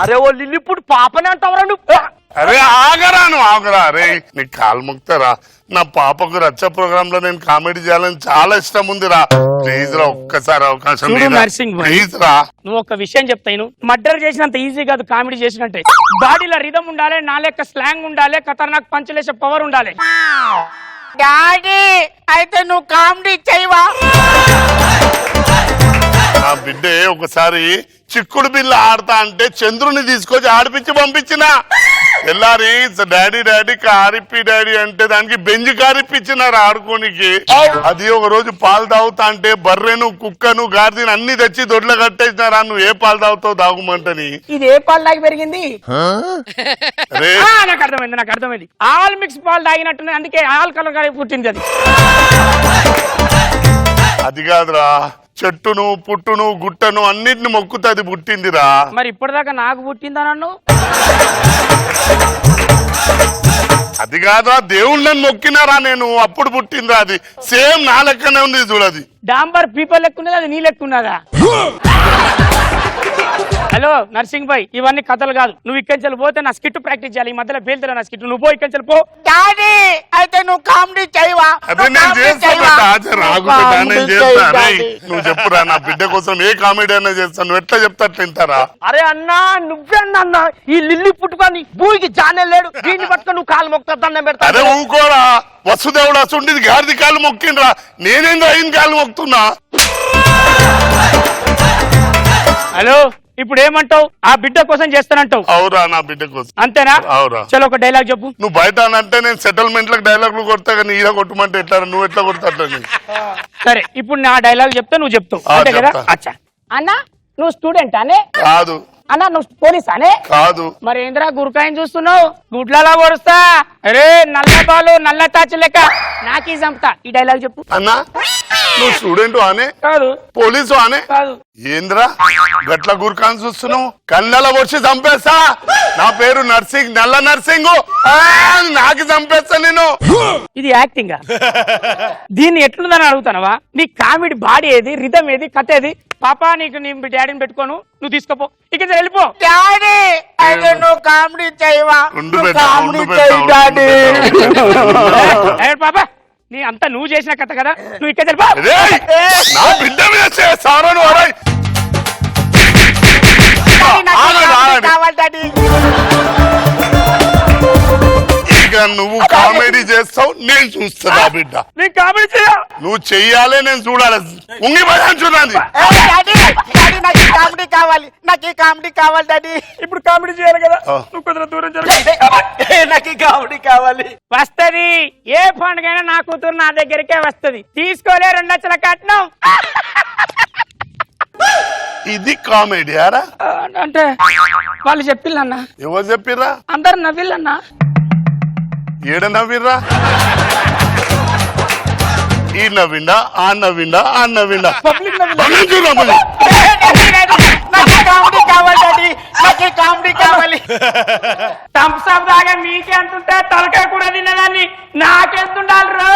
అరే ఓ లిల్లిప్పుడు పాపనే అంటావరా నువ్వు? అరే ఆగరా నువ్వు ఆగరా. అరే నీకు కాలు ముక్తారా. నా పాపకు రచ్చ ప్రోగ్రామ్ లో నేను కామెడీ చేయాలని చాలా ఇష్టం ఉందిరా. ప్లీజ్ రా ఒక్కసారి అవకాశం నర్సింగ్ ప్లీజ్ రా. నువ్వు ఒక విషయం చెప్తాను, మర్డర్ చేసినంత ఈజీ కాదు కామెడీ చేసినట్టే. బాడీలో రిధం ఉండాలి, నా లెక్క స్లాంగ్ ఉండాలి, ఖతర్నాక్ పంచులేసే పవర్ ఉండాలి. డాడీ అయితే నువ్వు కామెడీ చేయవా? నా బిడ్డే ఒకసారి చిక్కుడు బిల్ల ఆడతా అంటే చంద్రుని తీసుకొచ్చి ఆడిపించి పంపించిన. ఎల్లారి డాడీ డాడీ కారిప్పి డాడీ అంటే దానికి బెంజి కారిప్పించినారు ఆడుకోనికి. అది ఒక రోజు పాలు తాగుతా అంటే బర్రెను కుక్కను గాడిదని అన్ని తెచ్చి దొడ్ల కట్టేసినారా. నువ్వు ఏ పాలు తాగుతావు తాగుమంటని. ఇది ఏ పాలు తాగి పెరిగింది? నాకు అర్థమైంది, నాకు అర్థమైంది. ఆల్ మిక్స్ పాలు తాగినట్టు, అందుకే ఆల్ కలర్ కలిపి పుట్టింది అది. అది కాదురా, చెట్టును పుట్టును గుట్టను అన్నిటిని మొక్కుతుంది పుట్టిందిరా. మరి ఇప్పటిదాకా నాకు పుట్టిందా నన్ను? అది కాదా దేవుళ్ళని మొక్కినారా నేను అప్పుడు పుట్టిందా అది సేమ్ నా లెక్కనే ఉంది చూడది డాంబర్ పీపర్ లెక్కున్నది అది నీ లెక్కున్నదా హలో నర్సింగ్ భాయ్ ఇవన్నీ కథలు కాదు నువ్వు ఇక్కడి పోతే నా స్కిట్ ప్రాక్టీస్ చేయాలి ఈ మధ్యలో పేలుతున్నా నా స్కిట్ నువ్వు ఇక్కడి పో డాడీ అయితే నువ్వు కామెడీ చేయవా అదే నేను చేస్తా నువ్వు చెప్పురా నా బిడ్డ కోసం ఏ కామెడీ అయినా చేస్తాను నువ్వు ఎట్లా చెప్తా అట్లా వింటారా అరే అన్నా నువ్వే అన్నా ఈ లిల్లీ పుట్టుకొని భూమికి జానే లేడు దీన్ని పట్టుకొని నువ్వు కాలు మొక్తా దండం పెడతా అదే ఊకోరా వసుదేవుడు అసలు గారిది కాలు మొక్కిండ్రా నేనేందో అయిన కాలు మొక్కుతున్నా హలో ఇప్పుడు ఏమంటావు ఆ బిడ్డ కోసం చేస్తానంటావు అవురా నా బిడ్డ కోసం అంతేనా అవురా చలో ఒక డైలాగ్ చెప్పు నువ్వు బయట అంటే నేను సెటిల్మెంట్ లకు డైలాగులు కొడతా కానీ ఈడ కొట్టమంటే ఎట్లా నువ్వు ఎట్లా కొడతా అట్లా సరే ఇప్పుడు నా డైలాగ్ చెప్తా నువ్వు చెప్తావు ఆ, అంతే కదా చెప్తా. అచ్చా అన్నా నువ్వు స్టూడెంట్ అనే కాదు అన్నా నువ్వు పోలీస్ అనే కాదు మరి ఏంద్రా గురకాయని చూస్తున్నావు గుడ్లలో కొడుస్తా అరే నల్ల బాలు నల్ల తాచు లెక్క నాకీ చంపుతా ఈ డైలాగ్ చెప్పు అన్నా నువ్వు స్టూడెంట్ అనే కాదు పోలీసు అనే కాదు ఏంద్రా గట్ల గురికాని చూస్తున్నావు కళ్ళ వచ్చి చంపేస్తా నా పేరు నర్సింగ్ నల్ల నర్సింగ్ నాకు చంపేస్తా నేను ఇది యాక్టింగ్ దీన్ని ఎట్లుందని అడుగుతానవా నీ కామెడీ బాడీ ఏది రిథం ఏది కథ ఏది పాపా నీకు నీ డాడీని పెట్టుకోను నువ్వు తీసుకోపో ఇక వెళ్ళిపో డాడీ అయితే నువ్వు కామెడీ చేయవా ఉండు బెట్ట, కామెడీ ఉండు చేయి బెట్ట, డాడీ పాపా నీ అంతా నువ్వు చేసిన కథ కదా నువ్వు ఇక్కడ వెళ్ళిపో రేయ్, నా బిడ్డ మీద చేస్తాను కావాలి డాడీ ఇక నువ్వు కామెడీ చేస్తావు నేను చూస్తా నా బిడ్డ నీ కామెడీ చేయ నువ్వు చెయ్యాలి నేను చూడాలి ఉంగి భయం చూడండి డాడీ డాడీ నాకు ఈ కామెడీ కావాలి నాకు ఈ కామెడీ కావాలి డాడీ ఇప్పుడు కామెడీ చేయాలి కదా ఆ. నువ్వు కొంచెం దూరం జరుగు నాకు ఈ కామెడీ కావాలి వస్తది ఏ పండుగైనా నా కూతురు నా దగ్గరికే వస్తది తీసుకోలే 2 లక్షల కట్నం ఇది కామెడీ ఆరా అంటే వాళ్ళు చెప్పిల్లన్న ఎవరు చెప్పిర్రా అందరు నవ్విల్లన్నా ఏడ నవ్విర్రా ఈ నవ్విండా ఆ నవ్విండా ఆ నవ్విండా పబ్లిక్ భయం చూడమ్మది. నాకు ఈ కామెడీ కావాలి డాడీ నాకు ఈ కామెడీ కావాలి థమ్స్అప్ దాకా మీకే అంతుంటే తలకాయ కూడా తిన్నదాన్ని నాకెంతుండాలి రో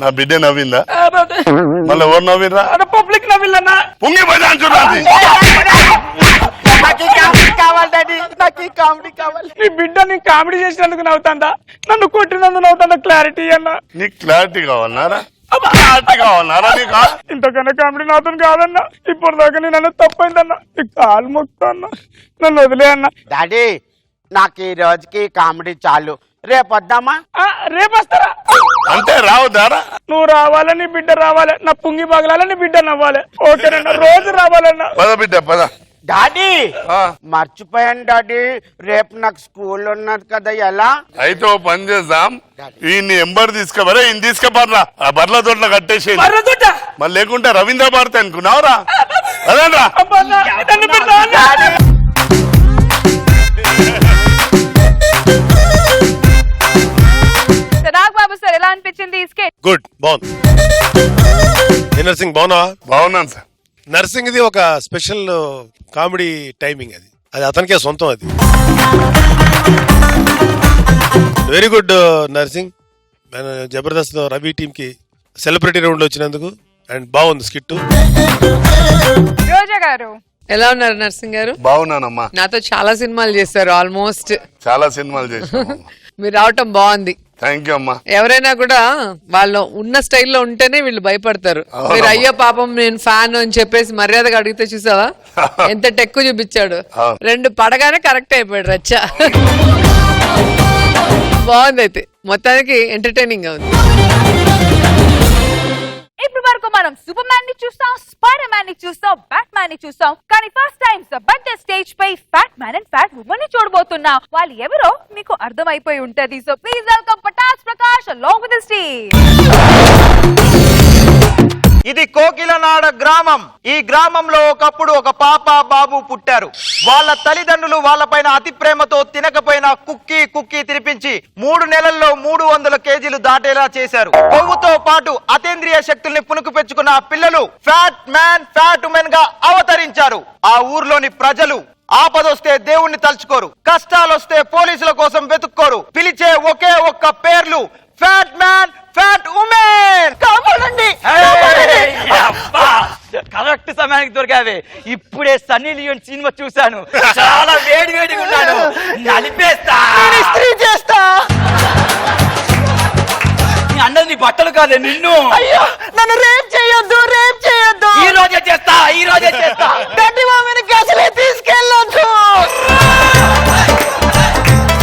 నా బిడ్డ నవ్విందా మళ్ళీ ఎవరు నవ్విర్రా పబ్లిక్ నవ్విల్లన్నా ఉంగి భయం చూడండి నాకు ఈ కామెడీ కావాలి డాడీ నాకు ఈ కామెడీ కావాలి నీ బిడ్డ నీ కామెడీ చేసినందుకు నవ్వుతాందా నన్ను కొట్టినందుకు నవ్వుతాందా క్లారిటీ అన్నా నీకు క్లారిటీ కావాలన్నారా క్లారిటీ కావాలన్నారా నీకు ఇంతకన్నా కామెడీ నాతో కాదన్నా ఇప్పుడు దాకా నేను తప్పైందన్నా నీ కాలు మొక్తా అన్నా నన్ను వదిలే అన్నా డాడీ నాకు ఈ రోజుకి కామెడీ చాలు రేపు వద్దామా రేపు వస్తారా అంటే రావద్దారా నువ్వు రావాలి నీ బిడ్డ రావాలి నా పుంగి పగలాలి నీ బిడ్డ నవ్వాలి ఓకేనన్నా రోజు రావాలన్నా పద బిడ్డ పద డాడీ మర్చిపోయాను డాడీ రేపు నాకు స్కూల్ ఉన్నది కదా ఎలా అయితే ఓ పని చేద్దాం ఈయన్ని ఎంబర్ తీసుకోబరే ఈయన తీసుకుపర్రా ఆ బర్ల తోటలో కట్టేసి మళ్ళీ లేకుంటే రవీంద్ర భారతి అనుకున్నావురా అదేంట్రా నాగబాబు సార్ ఎలా అనిపించింది ఈ స్కెచ్? గుడ్ బాగుంది నర్సింగ్ బాగున్నావా బాగున్నాను సార్ నర్సింగ్ ఇది ఒక స్పెషల్ కామెడీ టైమింగ్ అది అది అతనికే సొంతం అది వెరీ గుడ్ నర్సింగ్ నేను జబర్దస్త్ రవి టీమ్ కి సెలబ్రిటీ రౌండ్ లో వచ్చినందుకు అండ్ బాగుంది స్కిట్ రోజా గారు ఎలా ఉన్నారు నర్సింగ్ గారు? బాగున్నానమ్మా నాతో చాలా సినిమాలు చేశారు ఆల్మోస్ట్. చాలా సినిమాలు చేశాను మీరు రావటం బాగుంది. థ్యాంక్ యూ అమ్మా. ఎవరైనా కూడా వాళ్ళు ఉన్న స్టైల్లో ఉంటేనే వీళ్ళు భయపడతారు. మీరు అయ్యో పాపం నేను ఫ్యాన్ అని చెప్పేసి మర్యాదగా అడిగితే చూసావా ఎంత టెక్కు చూపించాడు. 2 పడగానే కరెక్ట్ అయిపోయాడు రచ్చ. బాగుంది అయితే మొత్తానికి ఎంటర్టైనింగ్ గా ఉంది. ఇప్పుడు వరకు మనం సూపర్ మ్యాన్ ని చూస్తాం, స్పైడర్ మ్యాన్ ని చూస్తాం, బ్యాట్ మ్యాన్ ని చూస్తాం. కానీ ఫస్ట్ టైం బర్త్డే స్టేజ్ పై fat man and fat woman ని చూడబోతున్నాం. వాళ్ళు ఎవరో మీకు అర్థమైపోయి ఉంటది. So please welcome Patas Prakash along with his team. ఇది కోకిల వేములనాడ గ్రామం. ఈ గ్రామంలో ఒకప్పుడు ఒక పాప బాబు పుట్టారు. వాళ్ళ తల్లిదండ్రులు వాళ్ళపైన అతి ప్రేమతో తినకపోయినా కుక్కి కుక్కి తినిపించి 3 నెలల్లో 300 కేజీలు దాటేలా చేశారు. కొవ్వుతో పాటు అతీంద్రియ శక్తుల్ని పుణుకు పెంచుకున్న ఆ పిల్లలు ఫ్యాట్ ఉమెన్ గా అవతరించారు. ఆ ఊర్లోని ప్రజలు ఆపదొస్తే దేవుణ్ణి తలుచుకోరు, కష్టాలొస్తే పోలీసుల కోసం వెతుక్కోరు. పిలిచే ఒకే ఒక్క పేర్లు ఫ్యాట్ మ్యాన్, ఫ్యాట్ ఉమెన్. కాపాడండి. కరెక్ట్ సమయానికి దొరికావే. ఇప్పుడే సన్నీ లియోన్ సినిమా చూశాను, చాలా వేడిగా ఉన్నాను. నలిపేస్తా, ఇస్త్రీ చేస్తా. అన్నది బట్టలు కాదే నిన్ను. అయ్యో నన్ను రేప్ చేయొద్దు. ఈ రోజే చేస్తా. గడ్డి మామిని అసలే తీసుకెళ్ళొద్దు.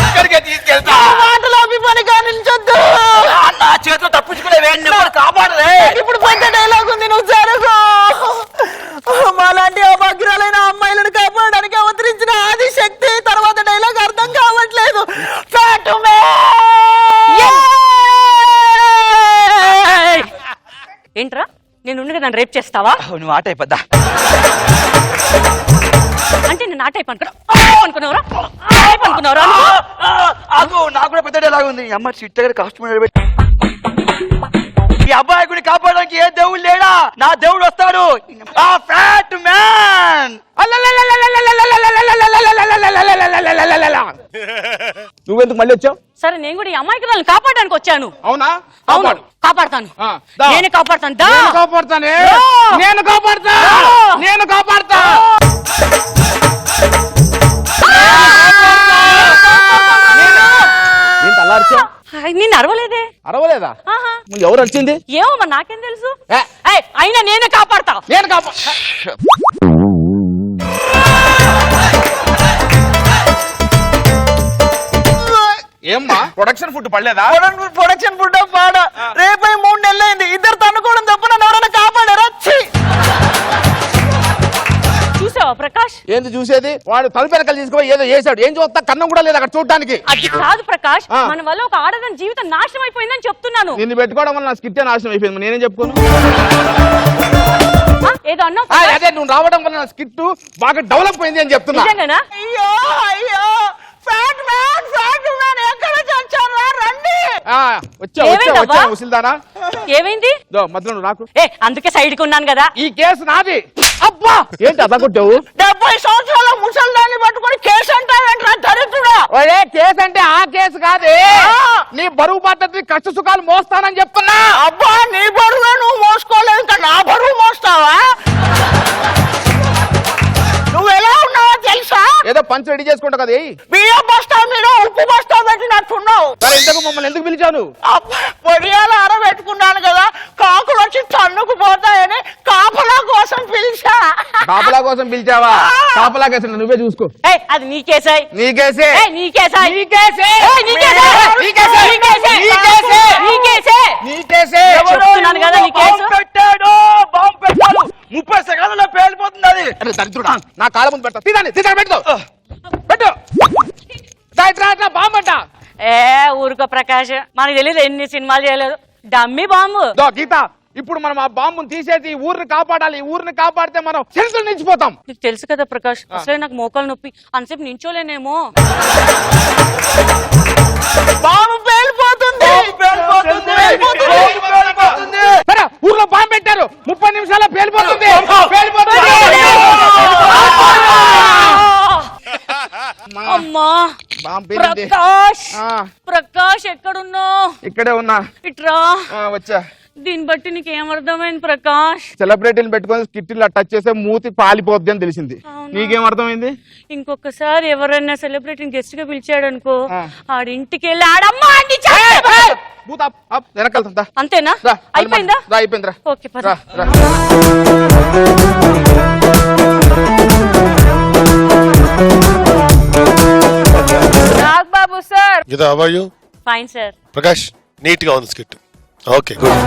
ఇక్కడికే తీసుకెళ్తా. మాటలు అవి పని కానించొద్దు. నా చేతిలో తప్పించుకునే వేడి కాపాడలే. ఇప్పుడు పెద్ద డైలాగ్ ఉంది, నువ్వు జరుగు. మాలాంటి అభగ్రాలైన అమ్మాయిలను కాపాడడానికి అవతరించిన ఆది శక్తి. తర్వాత డైలాగ్ అర్థం కావట్లేదు. ఫ్యాట్ ఏంట్రా నేను ఉండగా నన్ను రేప్ చేస్తావా? నువ్వు ఆట అయిపోద్దా అంటే నేను ఆట అనుకున్నావురా? నాకు కూడా పెద్ద డైలాగ్ ఉంది. అమ్మ చిట్ట గారి కాస్ట్యూమ్ ఈ అబ్బాయిని కాపాడడానికి ఏ దేవుడు లేడా? నా దేవుడు వస్తాడు. ఆ ఫ్యాట్ మ్యాన్. నువ్వెందుకు మళ్ళీ వచ్చావు? సరే నేను కూడా ఈ అమ్మాయికి వాళ్ళని కాపాడడానికి వచ్చాను. అవునా? అవును, కాపాడతాను. నేను కాపాడతాను. నేను కాపాడతా. నిన్ను అరవలేదే. అరవలేదా? ఆహా. ఎవరు వచ్చింది? ఏమో మరి నాకేం తెలుసు. అయినా నేనే కాపాడతా. ఏమ్మా ప్రొడక్షన్ ఫుడ్ పడలేదా? ప్రొడక్షన్ ఫుడ్ పాడ. రేపై 3 నెలలైంది. ఇద్దరు తన్నుకోవడం తప్ప నన్ను ఎవరైనా కాపాడారా? చూసావా ప్రకాష్? ఏంది చూసేది? వాడు తలుపెనకలు తీసుకుపోయి ఏదో చేశాడు. ఏం చూస్తా? కన్నం కూడా లేదు అక్కడ చూడటానికి. అది కాదు ప్రకాష్, మన వల్ల ఒక ఆడదాని జీవితం నాశనం అయిపోయిందని చెప్తున్నాను. నిన్ను పెట్టుకోవడం వల్ల నా స్కిట్ నాశనం అయిపోయింది. నేనేం చెప్పుకోను? ఏదో అన్నావు. అదే నువ్వు రావడం వల్ల నా స్కిట్ బాగా డెవలప్ అయింది అని చెప్తున్నా. నిజంగానా? అయ్యో ఫ్యాట్ మ్యాన్ ఎక్కడ చచ్చారా? రండి. వచ్చా ముసిల్దానా? ఏమైంది? మధ్యలో నువ్వు రాకు. అందుకే సైడ్ కి ఉన్నాను కదా. ఈ కేసు నాది. అబ్బా ఏంటి అలా కొట్టావు? 70 సంవత్సరాల ముసల్దాన్ని పట్టుకొని కేసు అంటావేంట్రా దరిద్రుడా? కేసు అంటే ఆ కేసు కాదే, నీ బరువు పద్ధతి కష్ట సుఖాలు మోస్తానని చెప్తున్నా. అబ్బా నీ బరువు నువ్వు మోసుకోలేదు, ఇంకా నా బరువు మోస్తావా? నువ్వు ఎలా ఉన్నావో తెలుసా? ఏదో పంచ రెడీ చేసుకుంటావు కదా. బియ్యం బస్తా మీద ఉప్పు బస్తా పెట్టినట్టున్నావు. ఇంతకు మమ్మల్ని ఎందుకు పిలిచాను? పొడియాలు ఆరబెట్టుకున్నాను కదా, కాకులు వచ్చి తన్నుకు పోతాయని కాపలా కోసం పిలిచా. కాపలా కోసం పిలిచావా? కాపలా కేసు నువ్వే చూసుకో. అది నీకేసే. నీకేసే. నీకేసే. నీకేసే. చెప్తున్నాను కదా నీకేసు. పెట్టాడు బాంబు పెట్టాడు. 30 సెకండ్లలో పేలిపోతుంది అది. అరే దరిద్రుడా, నా కాళ్ళ ముందు పెట్టా. తీదాన్ని పెట్టు. బాంబట. ఊరుకో ప్రకాష్, మనకు తెలియదు ఎన్ని సినిమాలు చేయలేదు. Dummy bomb. గీత, ఇప్పుడు మనం ఆ బాంబుని తీసేసి ఊరిని కాపాడాలి. ఈ ఊరిని కాపాడితే మనం సెన్సులు నిలిచిపోతాం. నీకు తెలుసు కదా ప్రకాష్, అసలే నాకు మోకాలు నొప్పి, అంతసేపు నించోలేనేమో. బాంబు పేలిపోతుంది. సరే ఊర్లో బాంబు పెట్టారు, 30 నిమిషాల్లో పేలిపోతుంది. అమ్మా ప్రకాష్, ప్రకాష్ ఎక్కడున్నావు? ఇక్కడే ఉన్నా. ఇట్రా. వచ్చా. దీన్ని బట్టి నీకేమర్థమైంది ప్రకాష్? సెలబ్రిటీని పెట్టుకొని స్కిట్ టచ్ చేస్తే మూతి పాలిపోద్ది అని తెలిసింది. నీకేం అర్థమైంది? ఇంకొకసారి ఎవరైనా సెలబ్రిటీని గెస్ట్ గా పిలిచాడు అనుకో, ఆడింటికి వెళ్ళి ఆడమ్మా వెనకెళ్తా. అంతేనా? అయిపోయిందా? అయిపోయిందిరా. ఓకే పద. Nagababu sir. Geetha, how are you? Fine sir. Prakash, neat గా ఉంది skit. Okay good.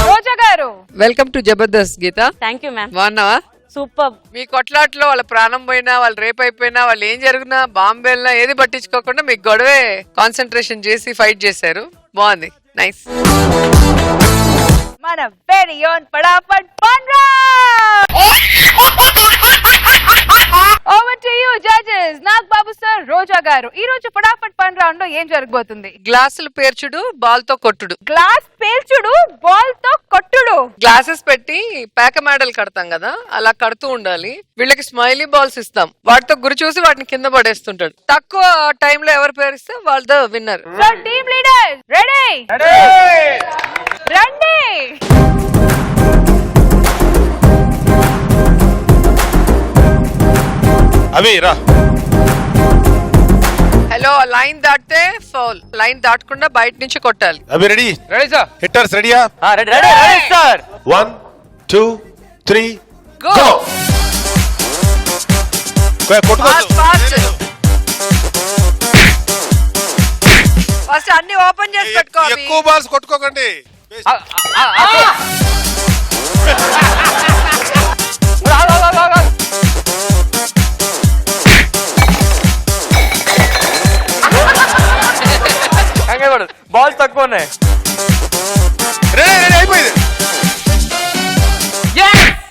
Roja garu, welcome to Jabardasth. Geetha, thank you ma'am. బాగున్నావా? సూపర్. మీ కొట్లాట్లో వాళ్ళ ప్రాణం పోయినా, వాళ్ళు రేప్ అయిపోయినా, వాళ్ళు ఏం జరిగినా, బాంబు వెళ్ళినా ఏది పట్టించుకోకుండా మీకు గొడవే కాన్సన్ట్రేషన్ చేసి ఫైట్ చేశారు. బాగుంది, నైస్. మన మన very own Phataphat fun round. Over to you judges. Naga Babu sir, Roja garu, ఈ రోజు ఫటాఫట్ ఫన్ రౌండ్ లో ఏం జరగబోతుంది? గ్లాసులు పేర్చుడు, బాల్ తో కొట్టుడు. గ్లాస్ పేల్చుడు, బాల్ తో కొట్టుడు. గ్లాసెస్ పెట్టి పేక మేడలు కడతాం కదా, అలా కడుతూ ఉండాలి. వీళ్ళకి స్మైలీ బాల్స్ ఇస్తాం, వాటితో గురి చూసి వాటిని కింద పడేస్తుంటాడు. తక్కువ టైం లో ఎవరు పేరిస్తే వాళ్ళ winner. So team leader ready? రండి. అవి రా. హలో, లైన్ దాటితే ఫౌల్, లైన్ దాటకుండా బయట నుంచి కొట్టాలి. అవి రెడీ? Ready sir. హిట్టర్స్ రెడీయా? Ready ready ready sir. 1 2 3 go. First అన్ని ఓపెన్ చేసి పెట్టుకోవాలి. ఎక్కువ బాల్స్ కొట్టుకోకండి. బాల్స్ తక్కువ ఉన్నాయి. అయిపోయింది.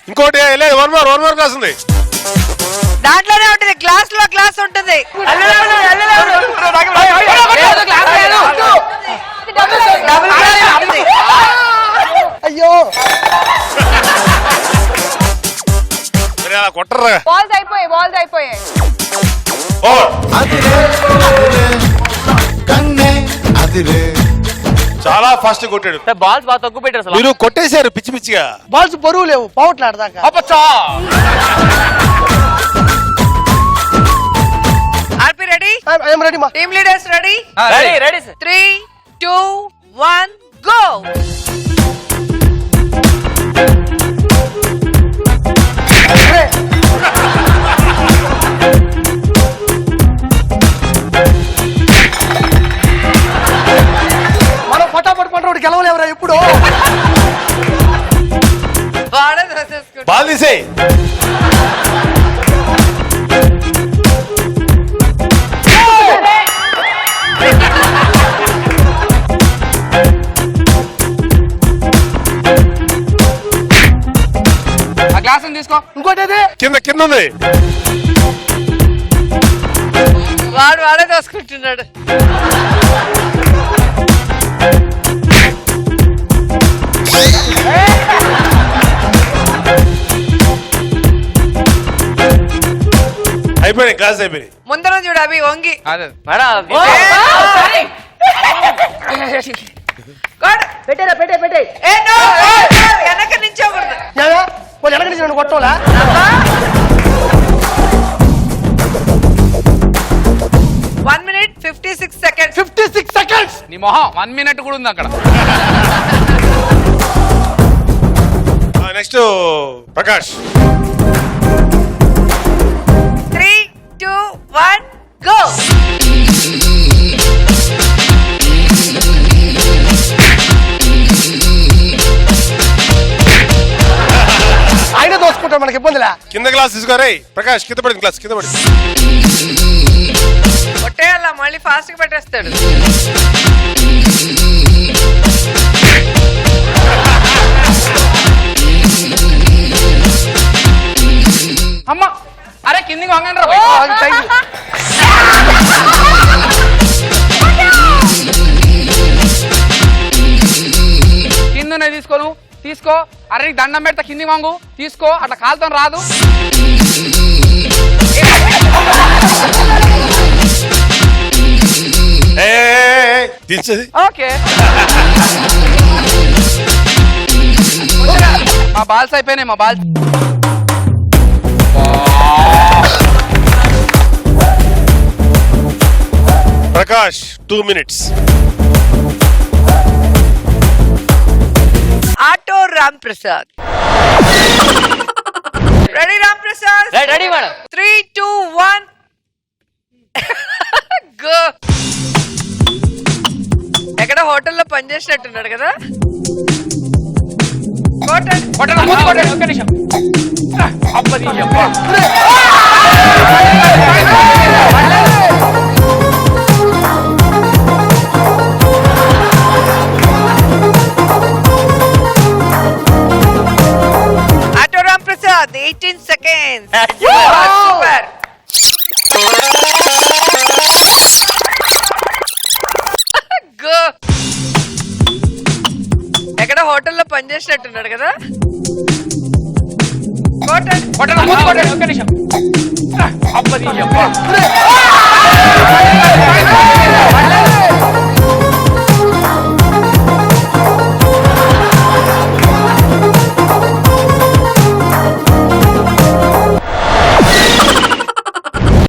ఇంకోటి లేదు, వన్ మోర్ గ్లాస్ ఉంది. దాంట్లోనే ఉంటుంది, గ్లాస్ లో గ్లాస్ ఉంటుంది. అయ్యో కొట్టరా. బాల్స్ అయిపోయాయి, బాల్స్ అయిపోయాయి. చాలా ఫాస్ట్ కొట్టాడు. బాల్స్ బాగా తక్కువ పెట్టారు అసలు. మీరు కొట్టేశారు పిచ్చి పిచ్చిగా. బాల్స్ బరువు లేవు, పోవట్లాడదాకా. ఆర్పి రెడీ? ఐఎమ్ రెడీ మా. Team leaders ready? Ready ready 3 2 1 go. మనం ఫటాఫట్ పంట గెలవలేవరా ఎప్పుడు. బాల్ తీసేయ్. ఆ గ్లాస్ తీసుకో. ఇంకోటి కింద ఉంది. వాడే దోసుకుంటున్నాడు. అయిపోయినాయి, గ్లాస్ అయిపోయినాయి. ముందర చూడు అవి వంగి. పెట్టేరా పెట్టే. వెనక నించోకూడదు. వాళ్ళు వెనక నుంచి నన్ను కొట్టోలా? 1 minute 56 seconds. 56 seconds. నీ మొహం 1 minute కూడా ఉంది అక్కడ. నెక్స్ట్ ప్రకాష్. 3 2 1 గో. ఆయన దోసుకుంటాడు, మనకి ఇబ్బందిలే. కింద గ్లాస్ తీసుకోరే ప్రకాష్. కింద పడింది గ్లాస్, కింద పడింది. కొట్టేయాల, మళ్ళీ ఫాస్ట్ గా పెట్టేస్తాడు. అమ్మా, అరే కిందికి వంగండి రా. కిందనే తీసుకోను, తీసుకో. అరే నీకు దండం పెడతా, కింది వంగు, తీసుకో. అట్లా కాలుతో రాదు. ఓకే, మా బాల్స్ అయిపోయినాయి. మా balls Prakash 2 minutes. Auto Ram Prasad. Ready Ram Prasad? Ready madam. 3 2 1 go. ఎక్కడ హోటల్లో పనిచేసినట్టున్నాడు కదా. ఒక్క నిమిషం. హోటల్లో పనిచేసినట్టున్నాడు కదా.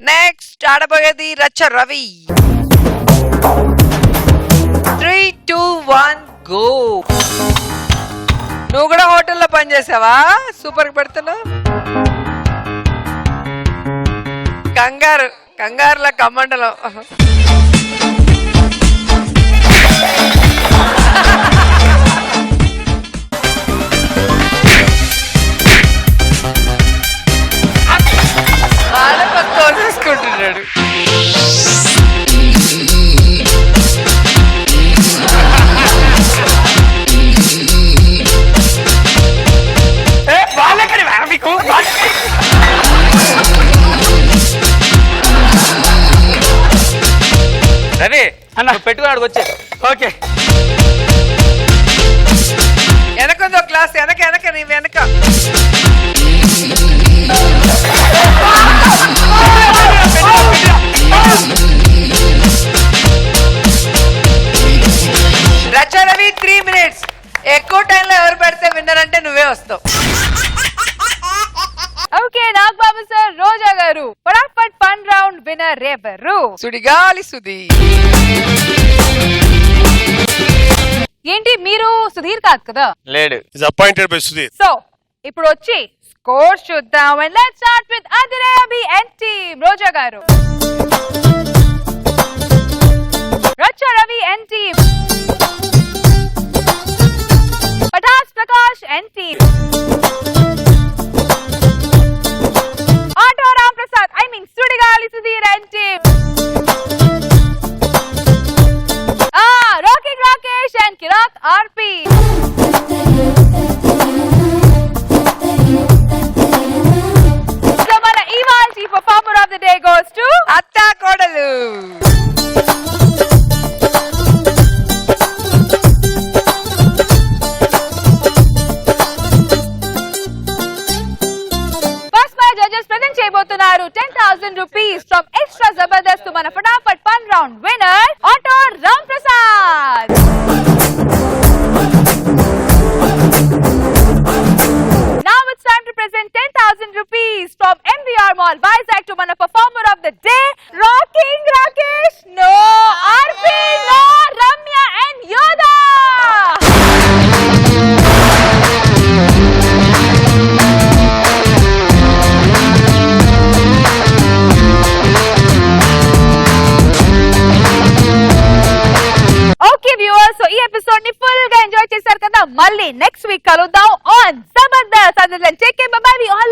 నెక్స్ట్ ఆడబోయేది రచ్చ రవి. 3, 2, 1 గో. నువ్వు కూడా హోటల్లో పనిచేసావా? సూపర్ పెడుతున్నావు. కంగారుల కమ్మండలం. తోసేసుకుంటున్నాడు. రవి అన్న పెట్టుకున్నాడు వచ్చే. ఓకే వెనకందో క్లాస్ వెనక నీ వెనక. రచ్చ రవి 3 minutes. ఎక్కువ టైంలో ఎవరు పెడితే విన్నర్ అంటే నువ్వే వస్తావు. ఓకే నాగబాబు సార్, రోజా గారు, ఫటాఫట్ ఫన్ రౌండ్ విన్నర్ ఎవరు? సుడిగాలి సుధీ. ఏంటి మీరు సుధీర్ కాదు కదా? లేడు. Is appointed by Sudheer. So ఇప్పుడు వచ్చి స్కోర్ చూద్దాం. And let's start with Adhire Abhi and team. Roja garu, Rachcha Ravi and team, Patas Prakash and team, auto Ram Prasad Sudigali Sudheer and team, rocking Rakesh and Kiraak RP. So మన ఇవాల్టి performer of the day goes to అత్తా కోడలు. చేయబోతున్నారు 10,000 రూపీస్ ఫ్రమ్ ఎక్స్ట్రా జబర్దస్త్. మన Phataphat fun round winner auto Ram Prasad. Now it's time to present 10,000 rupees from MVR Mall Vizag to మన performer of the day, Rocking Rakesh, no RP, no Ramya and Yoda. Okay viewers, so ఈ ఎపిసోడ్ ని ఫుల్ గా ఎంజాయ్ చేశారు కదా. మళ్ళీ నెక్స్ట్ వీక్ కలుద్దాం on Jabardasth. Take care, by by, all